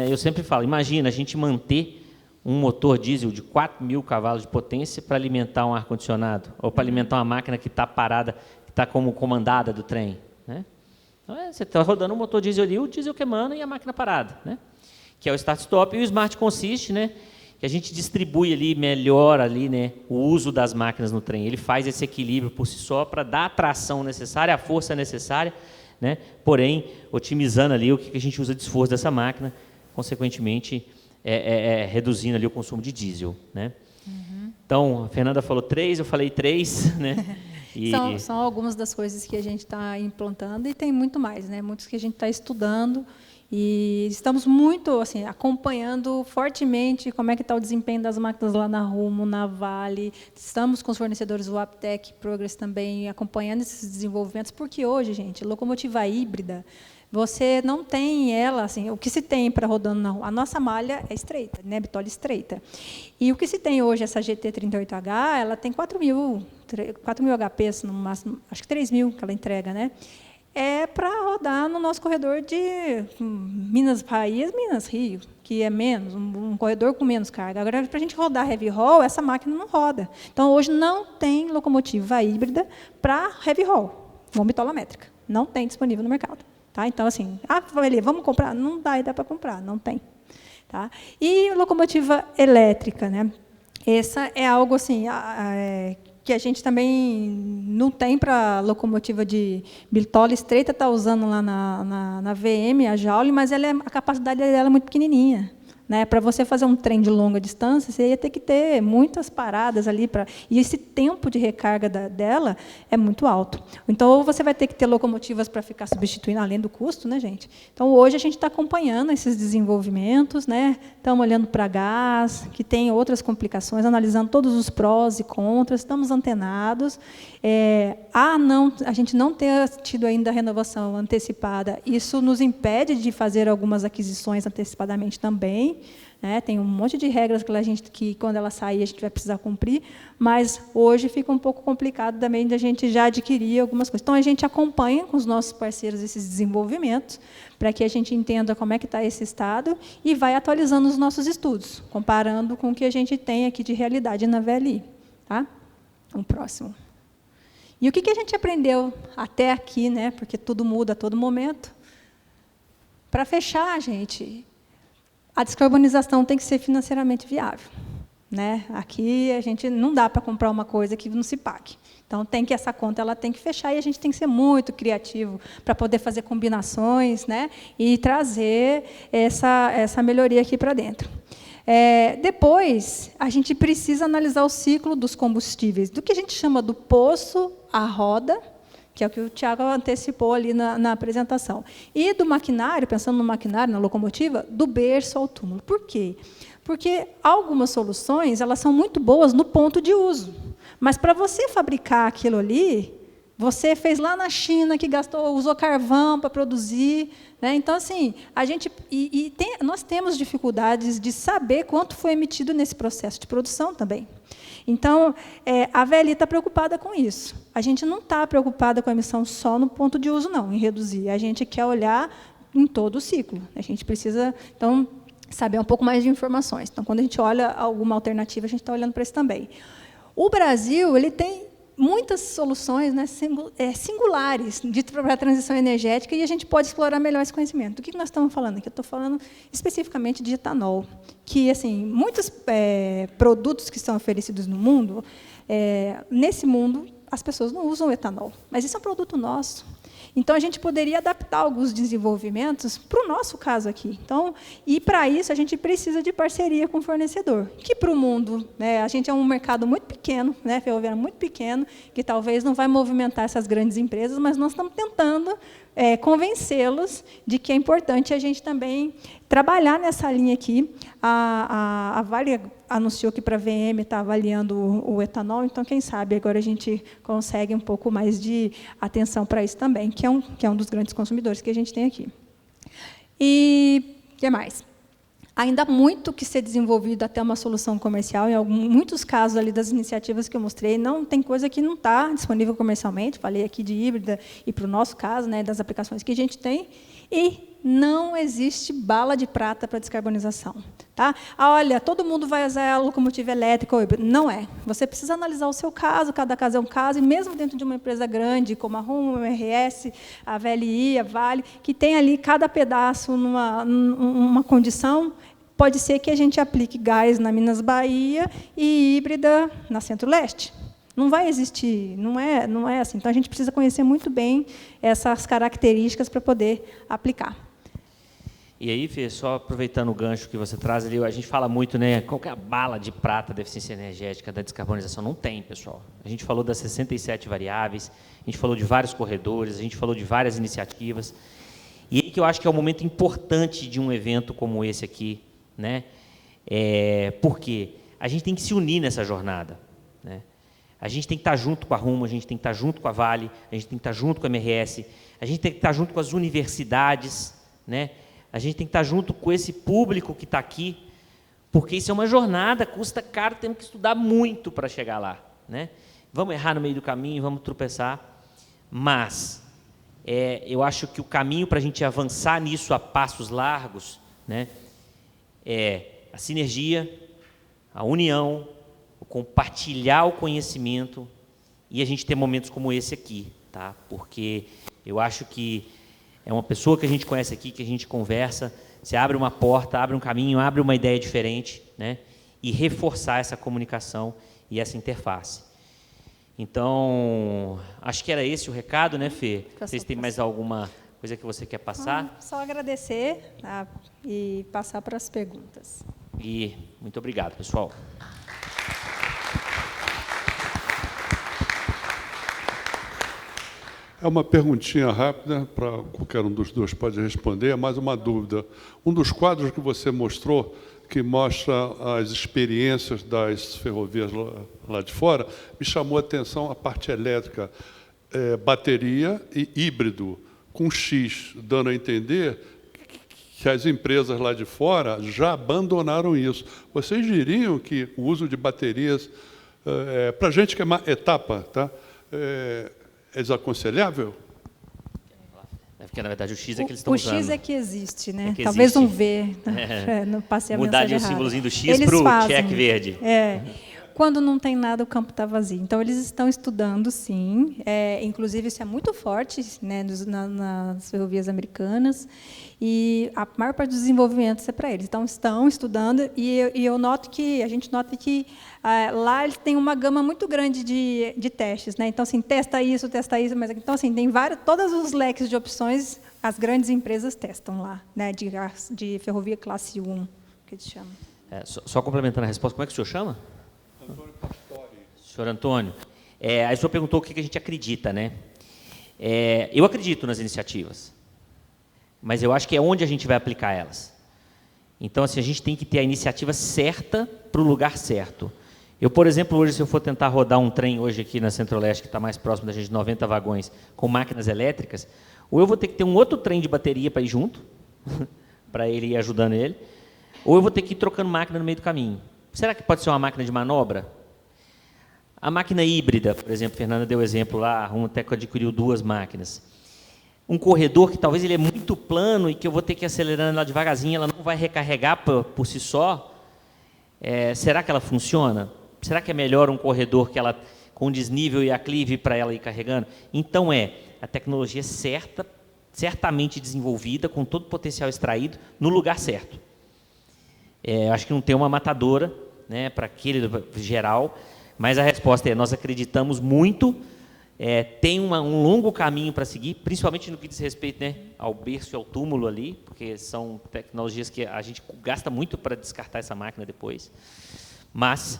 Eu sempre falo, imagina a gente manter um motor diesel de 4.000 cavalos de potência para alimentar um ar-condicionado, ou para alimentar uma máquina que está parada, que está como comandada do trem, né? Então, você está rodando um motor diesel ali, o diesel queimando e a máquina parada, né? Que é o Start-Stop. E o Smart Consist, né? que a gente distribui ali melhor ali, né, o uso das máquinas no trem. Ele faz esse equilíbrio por si só para dar a tração necessária, a força necessária, né, porém, otimizando ali o que a gente usa de esforço dessa máquina, consequentemente, reduzindo ali o consumo de diesel, né? Então, a Fernanda falou 3, eu falei 3, né? E São algumas das coisas que a gente está implantando e tem muito mais, né? Muitos que a gente está estudando e estamos muito assim, acompanhando fortemente como é que está o desempenho das máquinas lá na Rumo, na Vale. Estamos com os fornecedores do Waptec, Progress também, acompanhando esses desenvolvimentos, porque hoje, gente, locomotiva híbrida, você não tem ela, assim, o que se tem para rodando na rua, a nossa malha é estreita, né, bitola estreita. E o que se tem hoje, essa GT38H, ela tem 4.000 HPs, no máximo, acho que 3.000 que ela entrega, né? É para rodar no nosso corredor de Minas-Bahia, Minas-Rio, que é menos, um corredor com menos carga. Agora, para a gente rodar heavy haul, essa máquina não roda. Então, hoje não tem locomotiva híbrida para heavy haul, com bitola métrica. Não tem disponível no mercado. Tá? Então, assim, vamos comprar? Não dá para comprar, não tem. Tá? E locomotiva elétrica, né? Essa é algo assim, que a gente também não tem para locomotiva de bitola estreita, está usando lá na VM, a Joule, mas a capacidade dela é muito pequenininha. Né? Para você fazer um trem de longa distância, você ia ter que ter muitas paradas ali. E esse tempo de recarga dela é muito alto. Então, ou você vai ter que ter locomotivas para ficar substituindo, além do custo, né, gente? Então, hoje, a gente está acompanhando esses desenvolvimentos, né? Estamos olhando para gás, que tem outras complicações, analisando todos os prós e contras, estamos antenados. A gente não ter tido ainda a renovação antecipada, isso nos impede de fazer algumas aquisições antecipadamente também. Né? Tem um monte de regras que, quando ela sair, a gente vai precisar cumprir, mas hoje fica um pouco complicado também de a gente já adquirir algumas coisas. Então, a gente acompanha com os nossos parceiros esses desenvolvimentos, para que a gente entenda como é que está esse estado e vai atualizando os nossos estudos, comparando com o que a gente tem aqui de realidade na VLI. Tá? O próximo. E o que a gente aprendeu até aqui, né? Porque tudo muda a todo momento. Para fechar, gente, a descarbonização tem que ser financeiramente viável. Né? Aqui a gente não dá para comprar uma coisa que não se pague. Então, essa conta ela tem que fechar e a gente tem que ser muito criativo para poder fazer combinações, né? E trazer essa melhoria aqui para dentro. Depois, a gente precisa analisar o ciclo dos combustíveis, do que a gente chama do poço à roda, que é o que o Tiago antecipou ali na apresentação, e do maquinário, pensando no maquinário, na locomotiva, do berço ao túmulo. Por quê? Porque algumas soluções elas são muito boas no ponto de uso, mas para você fabricar aquilo ali, você fez lá na China, que usou carvão para produzir. Né? Então, assim, nós temos dificuldades de saber quanto foi emitido nesse processo de produção também. Então, a VLI está preocupada com isso. A gente não está preocupada com a emissão só no ponto de uso, não, em reduzir. A gente quer olhar em todo o ciclo. A gente precisa, então, saber um pouco mais de informações. Então, quando a gente olha alguma alternativa, a gente está olhando para isso também. O Brasil ele tem muitas soluções, né, singulares para a transição energética e a gente pode explorar melhor esse conhecimento. Do que nós estamos falando aqui? Eu estou falando especificamente de etanol, que assim, muitos produtos que são oferecidos no mundo, nesse mundo, as pessoas não usam etanol, mas isso é um produto nosso. Então, a gente poderia adaptar alguns desenvolvimentos para o nosso caso aqui. Então, e para isso, a gente precisa de parceria com o fornecedor, que para o mundo, né, a gente é um mercado muito pequeno, né, ferroviário muito pequeno, que talvez não vai movimentar essas grandes empresas, mas nós estamos tentando convencê-los de que é importante a gente também trabalhar nessa linha aqui. A Vale anunciou que para a VM está avaliando o etanol, então, quem sabe, agora a gente consegue um pouco mais de atenção para isso também, que é um dos grandes consumidores que a gente tem aqui. E o que mais? Ainda há muito que ser desenvolvido até uma solução comercial. Em muitos casos ali das iniciativas que eu mostrei, não tem coisa que não está disponível comercialmente. Falei aqui de híbrida e, para o nosso caso, né, das aplicações que a gente tem. E não existe bala de prata para descarbonização. Tá? Olha, todo mundo vai usar a locomotiva elétrica ou híbrida. Não é. Você precisa analisar o seu caso, cada caso é um caso, e mesmo dentro de uma empresa grande, como a Rumo, a RS, a VLI, a Vale, que tem ali cada pedaço numa condição, pode ser que a gente aplique gás na Minas Bahia e híbrida na Centro-Leste. Não vai existir, não é assim. Então, a gente precisa conhecer muito bem essas características para poder aplicar. E aí, Fê, só aproveitando o gancho que você traz ali, a gente fala muito, né, qual que é a bala de prata da eficiência energética, da descarbonização? Não tem, pessoal. A gente falou das 67 variáveis, a gente falou de vários corredores, a gente falou de várias iniciativas. E aí que eu acho que é um momento importante de um evento como esse aqui, né? Porque a gente tem que se unir nessa jornada, né? A gente tem que estar junto com a Rumo, a gente tem que estar junto com a Vale, a gente tem que estar junto com a MRS, a gente tem que estar junto com as universidades, né? A gente tem que estar junto com esse público que está aqui, porque isso é uma jornada, custa caro, temos que estudar muito para chegar lá, né? Vamos errar no meio do caminho, vamos tropeçar, mas eu acho que o caminho para a gente avançar nisso a passos largos, né, é a sinergia, a união, o compartilhar o conhecimento e a gente ter momentos como esse aqui, tá? Porque eu acho que é uma pessoa que a gente conhece aqui, que a gente conversa, você abre uma porta, abre um caminho, abre uma ideia diferente, né? E reforçar essa comunicação e essa interface. Então, acho que era esse o recado, né, Fê? Vocês têm mais alguma coisa que você quer passar? Só agradecer, tá? E passar para as perguntas. E muito obrigado, pessoal. É uma perguntinha rápida, para qualquer um dos dois pode responder, é mais uma dúvida. Um dos quadros que você mostrou, que mostra as experiências das ferrovias lá de fora, me chamou a atenção a parte elétrica, bateria e híbrido, com X, dando a entender que as empresas lá de fora já abandonaram isso. Vocês diriam que o uso de baterias, para a gente que é uma etapa, tá? É desaconselhável? Porque, na verdade, o X é que eles estão usando. O X é que existe, né? Que talvez existe. não vê, não passe a mudar mensagem o símbolozinho do X eles para o fazem, check verde. Quando não tem nada, o campo está vazio. Então, eles estão estudando, sim. Inclusive, isso é muito forte, né, nas ferrovias americanas. E a maior parte dos desenvolvimentos é para eles. Então, estão estudando. E a gente nota que lá eles têm uma gama muito grande de testes, né? Então, assim, testa isso, mas então, assim, tem todos os leques de opções, as grandes empresas testam lá, né? De ferrovia classe 1, que eles chamam. Só complementando a resposta, como é que o senhor chama? Antônio Pastori. Senhor Antônio, aí o senhor perguntou o que a gente acredita, né? Eu acredito nas iniciativas, mas eu acho que é onde a gente vai aplicar elas. Então, assim, a gente tem que ter a iniciativa certa para o lugar certo. Eu, por exemplo, hoje, se eu for tentar rodar um trem hoje aqui na Centro-Leste, que está mais próximo da gente, 90 vagões, com máquinas elétricas, ou eu vou ter que ter um outro trem de bateria para ir junto, para ele ir ajudando ele, ou eu vou ter que ir trocando máquina no meio do caminho. Será que pode ser uma máquina de manobra? A máquina híbrida, por exemplo, a Fernanda deu exemplo lá, a Rumo até que adquiriu 2 máquinas. Um corredor que talvez ele é muito plano e que eu vou ter que ir acelerando ela devagarzinho, ela não vai recarregar por si só. Será que ela funciona? Será que é melhor um corredor que ela com desnível e aclive para ela ir carregando? Então, a tecnologia certa, certamente desenvolvida, com todo o potencial extraído, no lugar certo. Acho que não tem uma matadora, né, para aquele geral, mas a resposta nós acreditamos muito, tem um longo caminho para seguir, principalmente no que diz respeito, né, ao berço e ao túmulo ali, porque são tecnologias que a gente gasta muito para descartar essa máquina depois. Mas,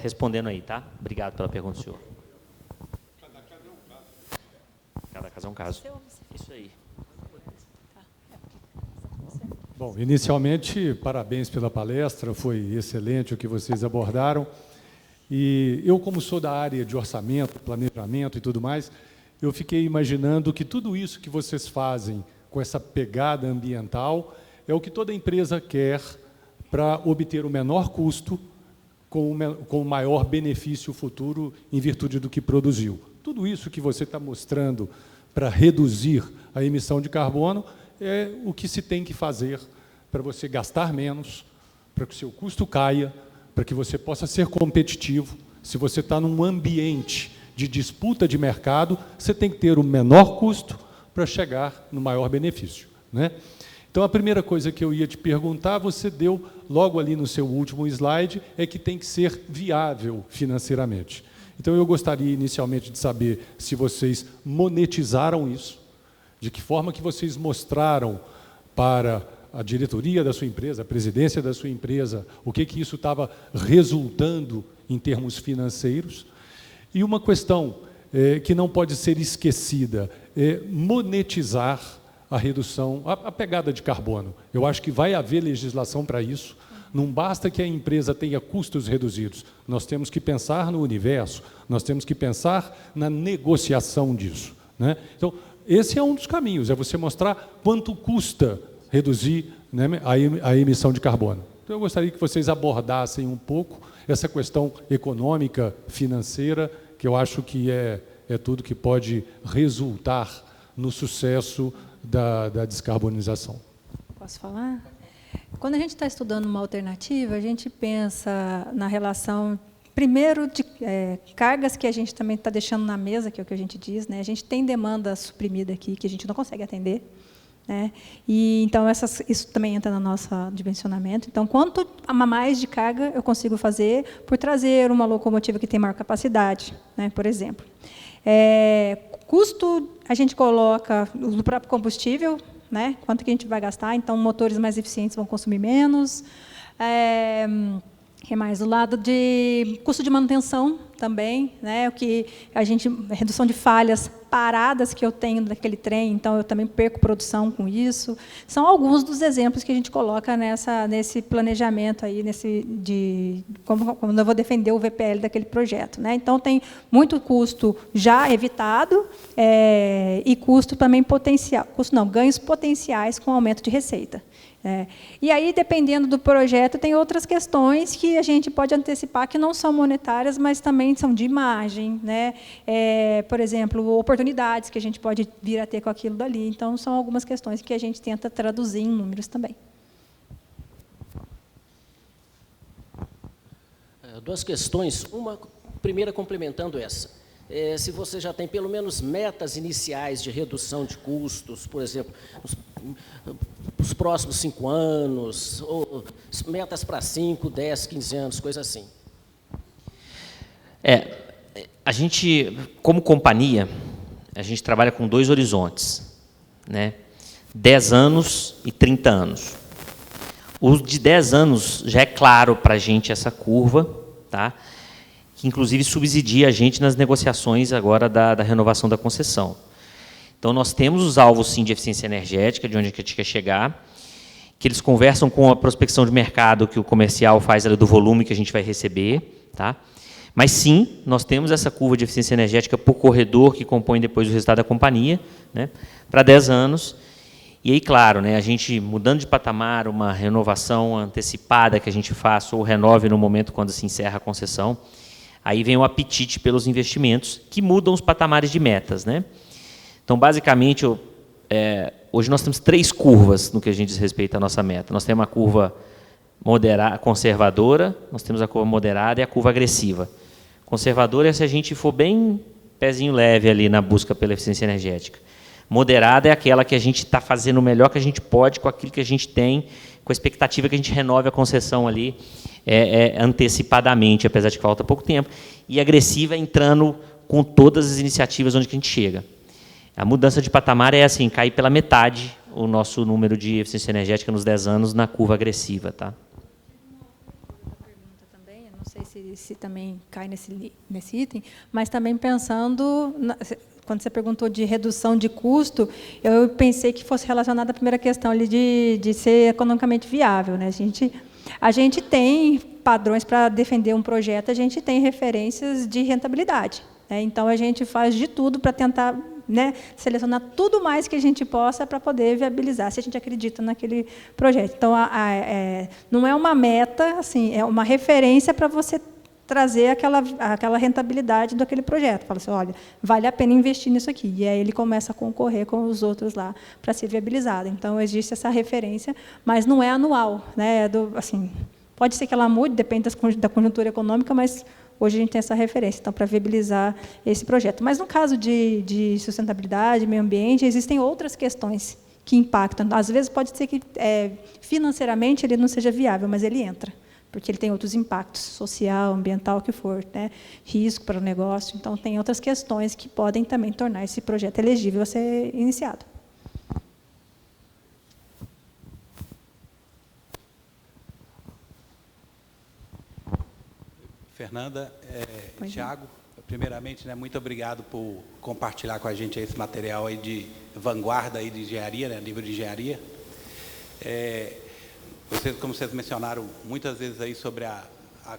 respondendo aí, tá? Obrigado pela pergunta, senhor. Cada caso é um caso. Cada caso é um caso. Isso aí. Bom, inicialmente, parabéns pela palestra, foi excelente o que vocês abordaram. E eu, como sou da área de orçamento, planejamento e tudo mais, eu fiquei imaginando que tudo isso que vocês fazem com essa pegada ambiental é o que toda empresa quer para obter o menor custo com o maior benefício futuro em virtude do que produziu. Tudo isso que você está mostrando para reduzir a emissão de carbono é o que se tem que fazer para você gastar menos, para que o seu custo caia, para que você possa ser competitivo. Se você está num ambiente de disputa de mercado, você tem que ter o menor custo para chegar no maior benefício, né? Então, a primeira coisa que eu ia te perguntar, você deu logo ali no seu último slide, é que tem que ser viável financeiramente. Então, eu gostaria inicialmente de saber se vocês monetizaram isso, de que forma que vocês mostraram para a diretoria da sua empresa, a presidência da sua empresa, o que isso estava resultando em termos financeiros. E uma questão que não pode ser esquecida é monetizar a redução, a pegada de carbono. Eu acho que vai haver legislação para isso. Não basta que a empresa tenha custos reduzidos. Nós temos que pensar no universo, nós temos que pensar na negociação disso, né? Então, esse é um dos caminhos, é você mostrar quanto custa reduzir, né, a emissão de carbono. Então, eu gostaria que vocês abordassem um pouco essa questão econômica, financeira, que eu acho que é tudo que pode resultar no sucesso da descarbonização. Posso falar? Quando a gente está estudando uma alternativa, a gente pensa na relação, primeiro, de cargas que a gente também está deixando na mesa, que é o que a gente diz, né? A gente tem demanda suprimida aqui, que a gente não consegue atender, né? E, então, isso também entra no nosso dimensionamento. Então, quanto a mais de carga eu consigo fazer por trazer uma locomotiva que tem maior capacidade, né, por exemplo. Custo, a gente coloca no próprio combustível, né, quanto que a gente vai gastar, então motores mais eficientes vão consumir menos. Que mais? Do lado de custo de manutenção também, né, redução de falhas paradas que eu tenho daquele trem, então eu também perco produção com isso. São alguns dos exemplos que a gente coloca nesse planejamento aí, como eu vou defender o VPL daquele projeto, né? Então tem muito custo já evitado e custo também potencial, ganhos potenciais com aumento de receita. E aí, dependendo do projeto, tem outras questões que a gente pode antecipar que não são monetárias, mas também são de imagem, né? Por exemplo, oportunidades que a gente pode vir a ter com aquilo dali. Então, são algumas questões que a gente tenta traduzir em números também. Duas questões. Uma, primeira complementando essa. Se você já tem pelo menos metas iniciais de redução de custos, por exemplo, os próximos 5 anos, ou metas para 5, 10, 15 anos, coisa assim. A gente, como companhia, a gente trabalha com 2 horizontes, né? 10 anos e 30 anos. O de 10 anos já é claro para a gente essa curva, tá? Que inclusive subsidia a gente nas negociações agora da renovação da concessão. Então, nós temos os alvos, sim, de eficiência energética, de onde a gente quer chegar, que eles conversam com a prospecção de mercado que o comercial faz do volume que a gente vai receber, tá? Mas, sim, nós temos essa curva de eficiência energética por corredor, que compõe depois o resultado da companhia, né, para 10 anos. E aí, claro, né, a gente, mudando de patamar, uma renovação antecipada que a gente faça, ou renove no momento quando se encerra a concessão, aí vem o apetite pelos investimentos, que mudam os patamares de metas, né? Então, basicamente, hoje nós temos 3 curvas no que a gente diz respeito à nossa meta. Nós temos uma curva conservadora, nós temos a curva moderada e a curva agressiva. Conservadora é se a gente for bem pezinho leve ali na busca pela eficiência energética. Moderada é aquela que a gente está fazendo o melhor que a gente pode com aquilo que a gente tem, com a expectativa que a gente renove a concessão ali antecipadamente, apesar de que falta pouco tempo. E agressiva entrando com todas as iniciativas onde que a gente chega. A mudança de patamar é assim, cair pela metade o nosso número de eficiência energética nos 10 anos na curva agressiva, tá? Pergunta também, eu não sei se também cai nesse item, mas também pensando, quando você perguntou de redução de custo, eu pensei que fosse relacionada à primeira questão ali de ser economicamente viável, né? A gente tem padrões para defender um projeto, a gente tem referências de rentabilidade, né? Então a gente faz de tudo para tentar, né, selecionar tudo mais que a gente possa para poder viabilizar, se a gente acredita naquele projeto. Então, não é uma meta, assim, é uma referência para você trazer aquela rentabilidade daquele projeto. Fala assim, olha, vale a pena investir nisso aqui. E aí ele começa a concorrer com os outros lá para ser viabilizado. Então, existe essa referência, mas não é anual, né? Assim, pode ser que ela mude, depende da conjuntura econômica, mas hoje a gente tem essa referência, então, para viabilizar esse projeto. Mas, no caso de sustentabilidade, meio ambiente, existem outras questões que impactam. Às vezes pode ser que financeiramente ele não seja viável, mas ele entra, porque ele tem outros impactos, social, ambiental, o que for, né? Risco para o negócio. Então, tem outras questões que podem também tornar esse projeto elegível a ser iniciado. Fernanda, Tiago, primeiramente, né, muito obrigado por compartilhar com a gente esse material aí de vanguarda aí de engenharia, né, nível de engenharia. Como vocês mencionaram muitas vezes aí sobre a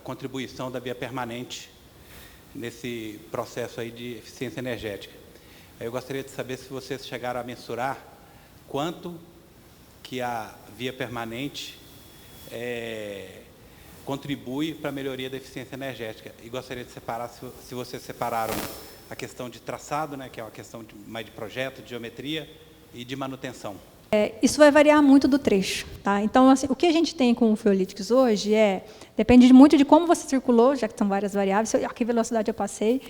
contribuição da via permanente nesse processo aí de eficiência energética. Eu gostaria de saber se vocês chegaram a mensurar quanto que a via permanente contribui para a melhoria da eficiência energética. E gostaria de separar, se vocês separaram a questão de traçado, né, que é uma questão mais de projeto, de geometria e de manutenção. Isso vai variar muito do trecho. Tá? Então, assim, o que a gente tem com o Fluolytics hoje depende muito de como você circulou, já que são várias variáveis, a que velocidade eu passei,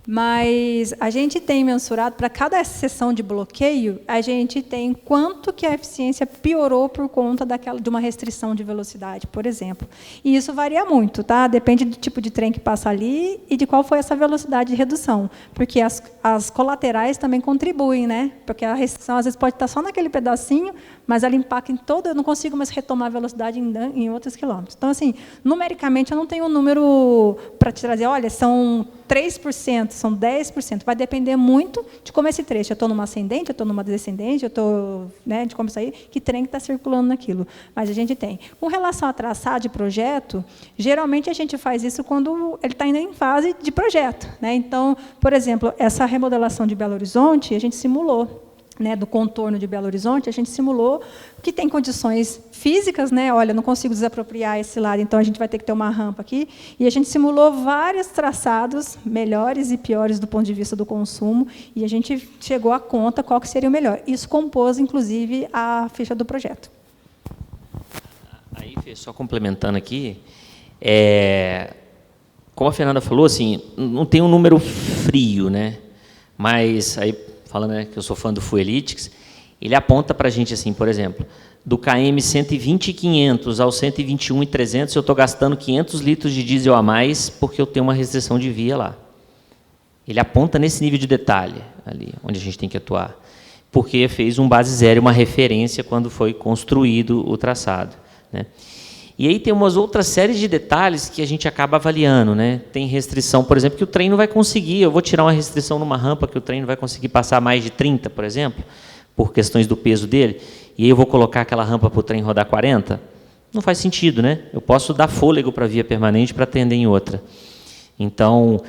mas a gente tem mensurado, para cada seção de bloqueio, a gente tem quanto que a eficiência piorou por conta de uma restrição de velocidade, por exemplo. E isso varia muito, tá? Depende do tipo de trem que passa ali e de qual foi essa velocidade de redução, porque as colaterais também contribuem, né? Porque a restrição, às vezes, pode estar só naquele pedacinho, mas ela impacta em todo, eu não consigo mais retomar a velocidade em outros quilômetros. Então, assim, numericamente, eu não tenho um número para te trazer, olha, são 3%, são 10%. Vai depender muito de como esse trecho. Eu estou numa ascendente, eu estou numa descendente, eu estou, né, de como sair, que trem que está circulando naquilo. Mas a gente tem. Com relação a traçar de projeto, geralmente a gente faz isso quando ele está ainda em fase de projeto. Né? Então, por exemplo, essa remodelação de Belo Horizonte, a gente simulou. Né, do contorno de Belo Horizonte, a gente simulou que tem condições físicas, né? Olha, não consigo desapropriar esse lado, então a gente vai ter que ter uma rampa aqui. E a gente simulou vários traçados, melhores e piores do ponto de vista do consumo, e a gente chegou à conta qual que seria o melhor. Isso compôs, inclusive, a ficha do projeto. Aí, Fê, só complementando aqui, como a Fernanda falou, assim, não tem um número frio, né? Mas aí falando, né, que eu sou fã do Fluolytics, ele aponta para a gente, assim, por exemplo, do KM 120.500 ao 121.300, eu estou gastando 500 litros de diesel a mais porque eu tenho uma restrição de via lá. Ele aponta nesse nível de detalhe, ali, onde a gente tem que atuar, porque fez um base zero, uma referência quando foi construído o traçado. Né? E aí tem umas outras séries de detalhes que a gente acaba avaliando, né? Tem restrição, por exemplo, que o trem não vai conseguir, eu vou tirar uma restrição numa rampa que o trem não vai conseguir passar mais de 30, por exemplo, por questões do peso dele, e aí eu vou colocar aquela rampa para o trem rodar 40? Não faz sentido, né? Eu posso dar fôlego para a via permanente para atender em outra. Então,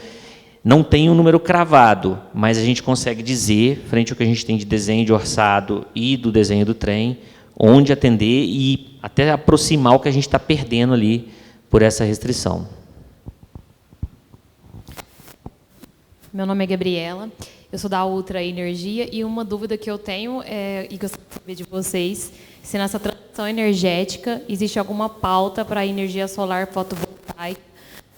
não tem um número cravado, mas a gente consegue dizer, frente ao que a gente tem de desenho de orçado e do desenho do trem, onde atender e até aproximar o que a gente está perdendo ali por essa restrição. Meu nome é Gabriela, eu sou da Ultra Energia e uma dúvida que eu tenho e gostaria de saber de vocês, se nessa transição energética existe alguma pauta para a energia solar fotovoltaica,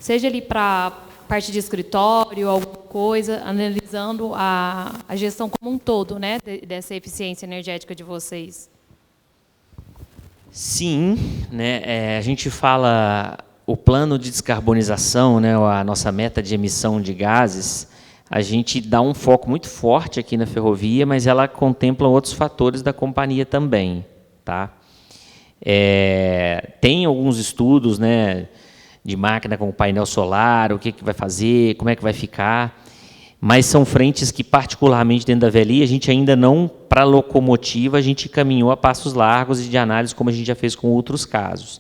seja ali para parte de escritório, alguma coisa, analisando a gestão como um todo, né, dessa eficiência energética de vocês. Sim, né, a gente fala o plano de descarbonização, né, a nossa meta de emissão de gases, a gente dá um foco muito forte aqui na ferrovia, mas ela contempla outros fatores da companhia também. Tá? Tem alguns estudos, né, de máquina com painel solar, o que vai fazer, como é que vai ficar, mas são frentes que, particularmente dentro da VLI, a gente ainda não, para locomotiva, a gente caminhou a passos largos e de análise, como a gente já fez com outros casos.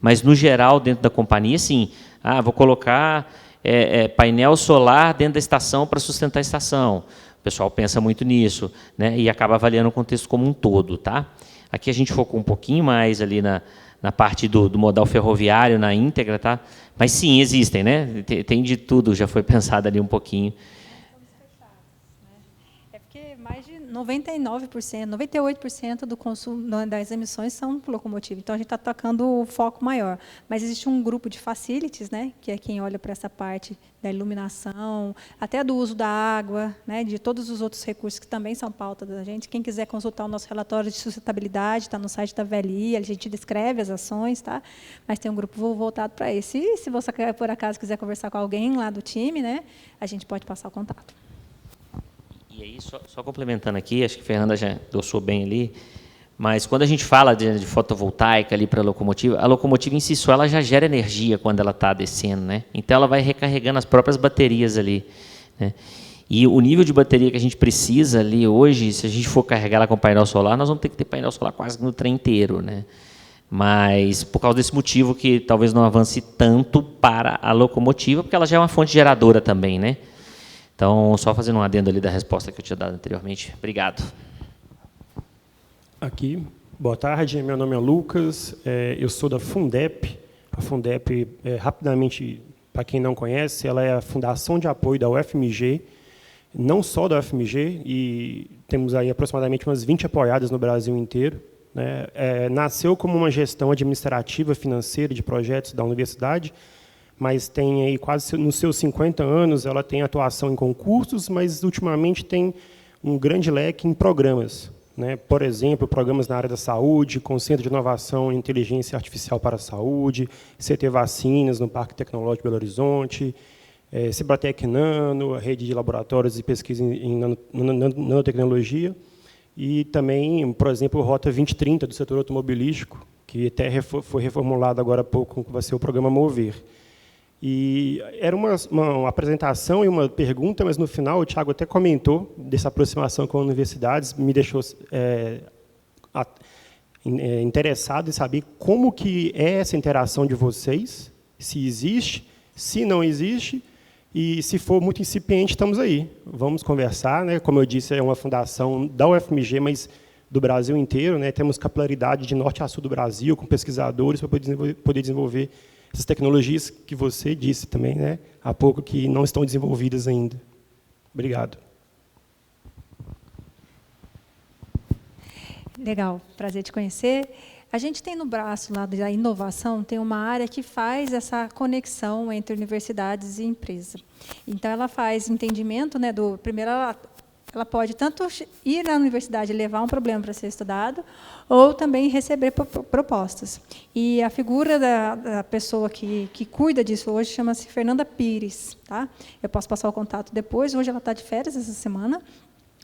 Mas, no geral, dentro da companhia, sim. Vou colocar painel solar dentro da estação para sustentar a estação. O pessoal pensa muito nisso, né, e acaba avaliando o contexto como um todo. Tá? Aqui a gente focou um pouquinho mais ali na parte do modal ferroviário, na íntegra, tá? Mas, sim, existem. Né? Tem de tudo, já foi pensado ali um pouquinho. Porque mais de 99%, 98% do consumo das emissões são por locomotiva. Então, a gente está tocando o foco maior. Mas existe um grupo de facilities, né, que é quem olha para essa parte da iluminação, até do uso da água, né, de todos os outros recursos que também são pauta da gente. Quem quiser consultar o nosso relatório de sustentabilidade, está no site da VLI, a gente descreve as ações, tá? Mas tem um grupo voltado para isso. E se você, por acaso, quiser conversar com alguém lá do time, né, a gente pode passar o contato. E aí, só complementando aqui, acho que a Fernanda já endossou bem ali, mas quando a gente fala de fotovoltaica ali para a locomotiva em si só ela já gera energia quando ela está descendo, né? Então ela vai recarregando as próprias baterias ali, né? E o nível de bateria que a gente precisa ali hoje, se a gente for carregar ela com painel solar, nós vamos ter que ter painel solar quase no trem inteiro, né? Mas por causa desse motivo que talvez não avance tanto para a locomotiva, porque ela já é uma fonte geradora também, né? Então, só fazendo um adendo ali da resposta que eu tinha dado anteriormente. Obrigado. Aqui, boa tarde, meu nome é Lucas, eu sou da Fundep. A Fundep, rapidamente, para quem não conhece, ela é a fundação de apoio da UFMG, não só da UFMG, e temos aí aproximadamente umas 20 apoiadas no Brasil inteiro, né? Nasceu como uma gestão administrativa financeira de projetos da universidade, mas tem aí quase nos seus 50 anos, ela tem atuação em concursos, mas ultimamente tem um grande leque em programas, né? Por exemplo, programas na área da saúde, com Centro de Inovação e Inteligência Artificial para a Saúde, CT Vacinas no Parque Tecnológico Belo Horizonte, Cibratec Nano, a rede de laboratórios de pesquisa em nanotecnologia, e também, por exemplo, o Rota 2030 do setor automobilístico, que até foi reformulado agora há pouco, que vai ser o programa Mover. E era uma apresentação e uma pergunta, mas no final o Thiago até comentou dessa aproximação com as universidades, me deixou interessado em saber como que é essa interação de vocês, se existe, se não existe, e se for muito incipiente, estamos aí. Vamos conversar, né? Como eu disse, é uma fundação da UFMG, mas do Brasil inteiro, né? Temos capilaridade de norte a sul do Brasil, com pesquisadores para poder desenvolver essas tecnologias que você disse também, né, há pouco, que não estão desenvolvidas ainda. Obrigado. Legal, prazer te conhecer. A gente tem no braço lá da inovação, tem uma área que faz essa conexão entre universidades e empresa. Então, ela faz entendimento, né, primeiro, ela pode tanto ir na universidade e levar um problema para ser estudado, ou também receber propostas. E a figura da pessoa que cuida disso hoje chama-se Fernanda Pires. Tá? Eu posso passar o contato depois. Hoje ela está de férias essa semana,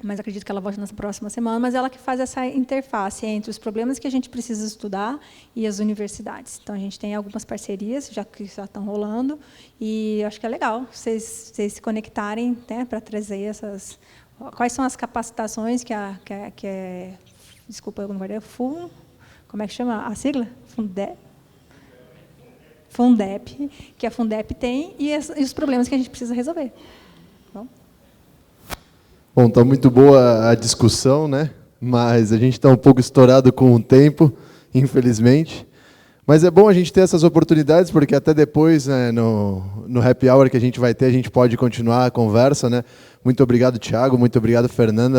mas acredito que ela volte na próxima semana. Mas ela que faz essa interface entre os problemas que a gente precisa estudar e as universidades. Então, a gente tem algumas parcerias que já estão rolando, e acho que é legal vocês se conectarem, né, para trazer essas... Quais são as capacitações desculpa, eu não guardei, como é que chama a sigla? Fundep, que a Fundep tem, e os problemas que a gente precisa resolver. Bom, está muito boa a discussão, né? Mas a gente está um pouco estourado com o tempo, infelizmente. Mas é bom a gente ter essas oportunidades, porque até depois, né, no happy hour que a gente vai ter, a gente pode continuar a conversa, né? Muito obrigado, Thiago, muito obrigado, Fernanda,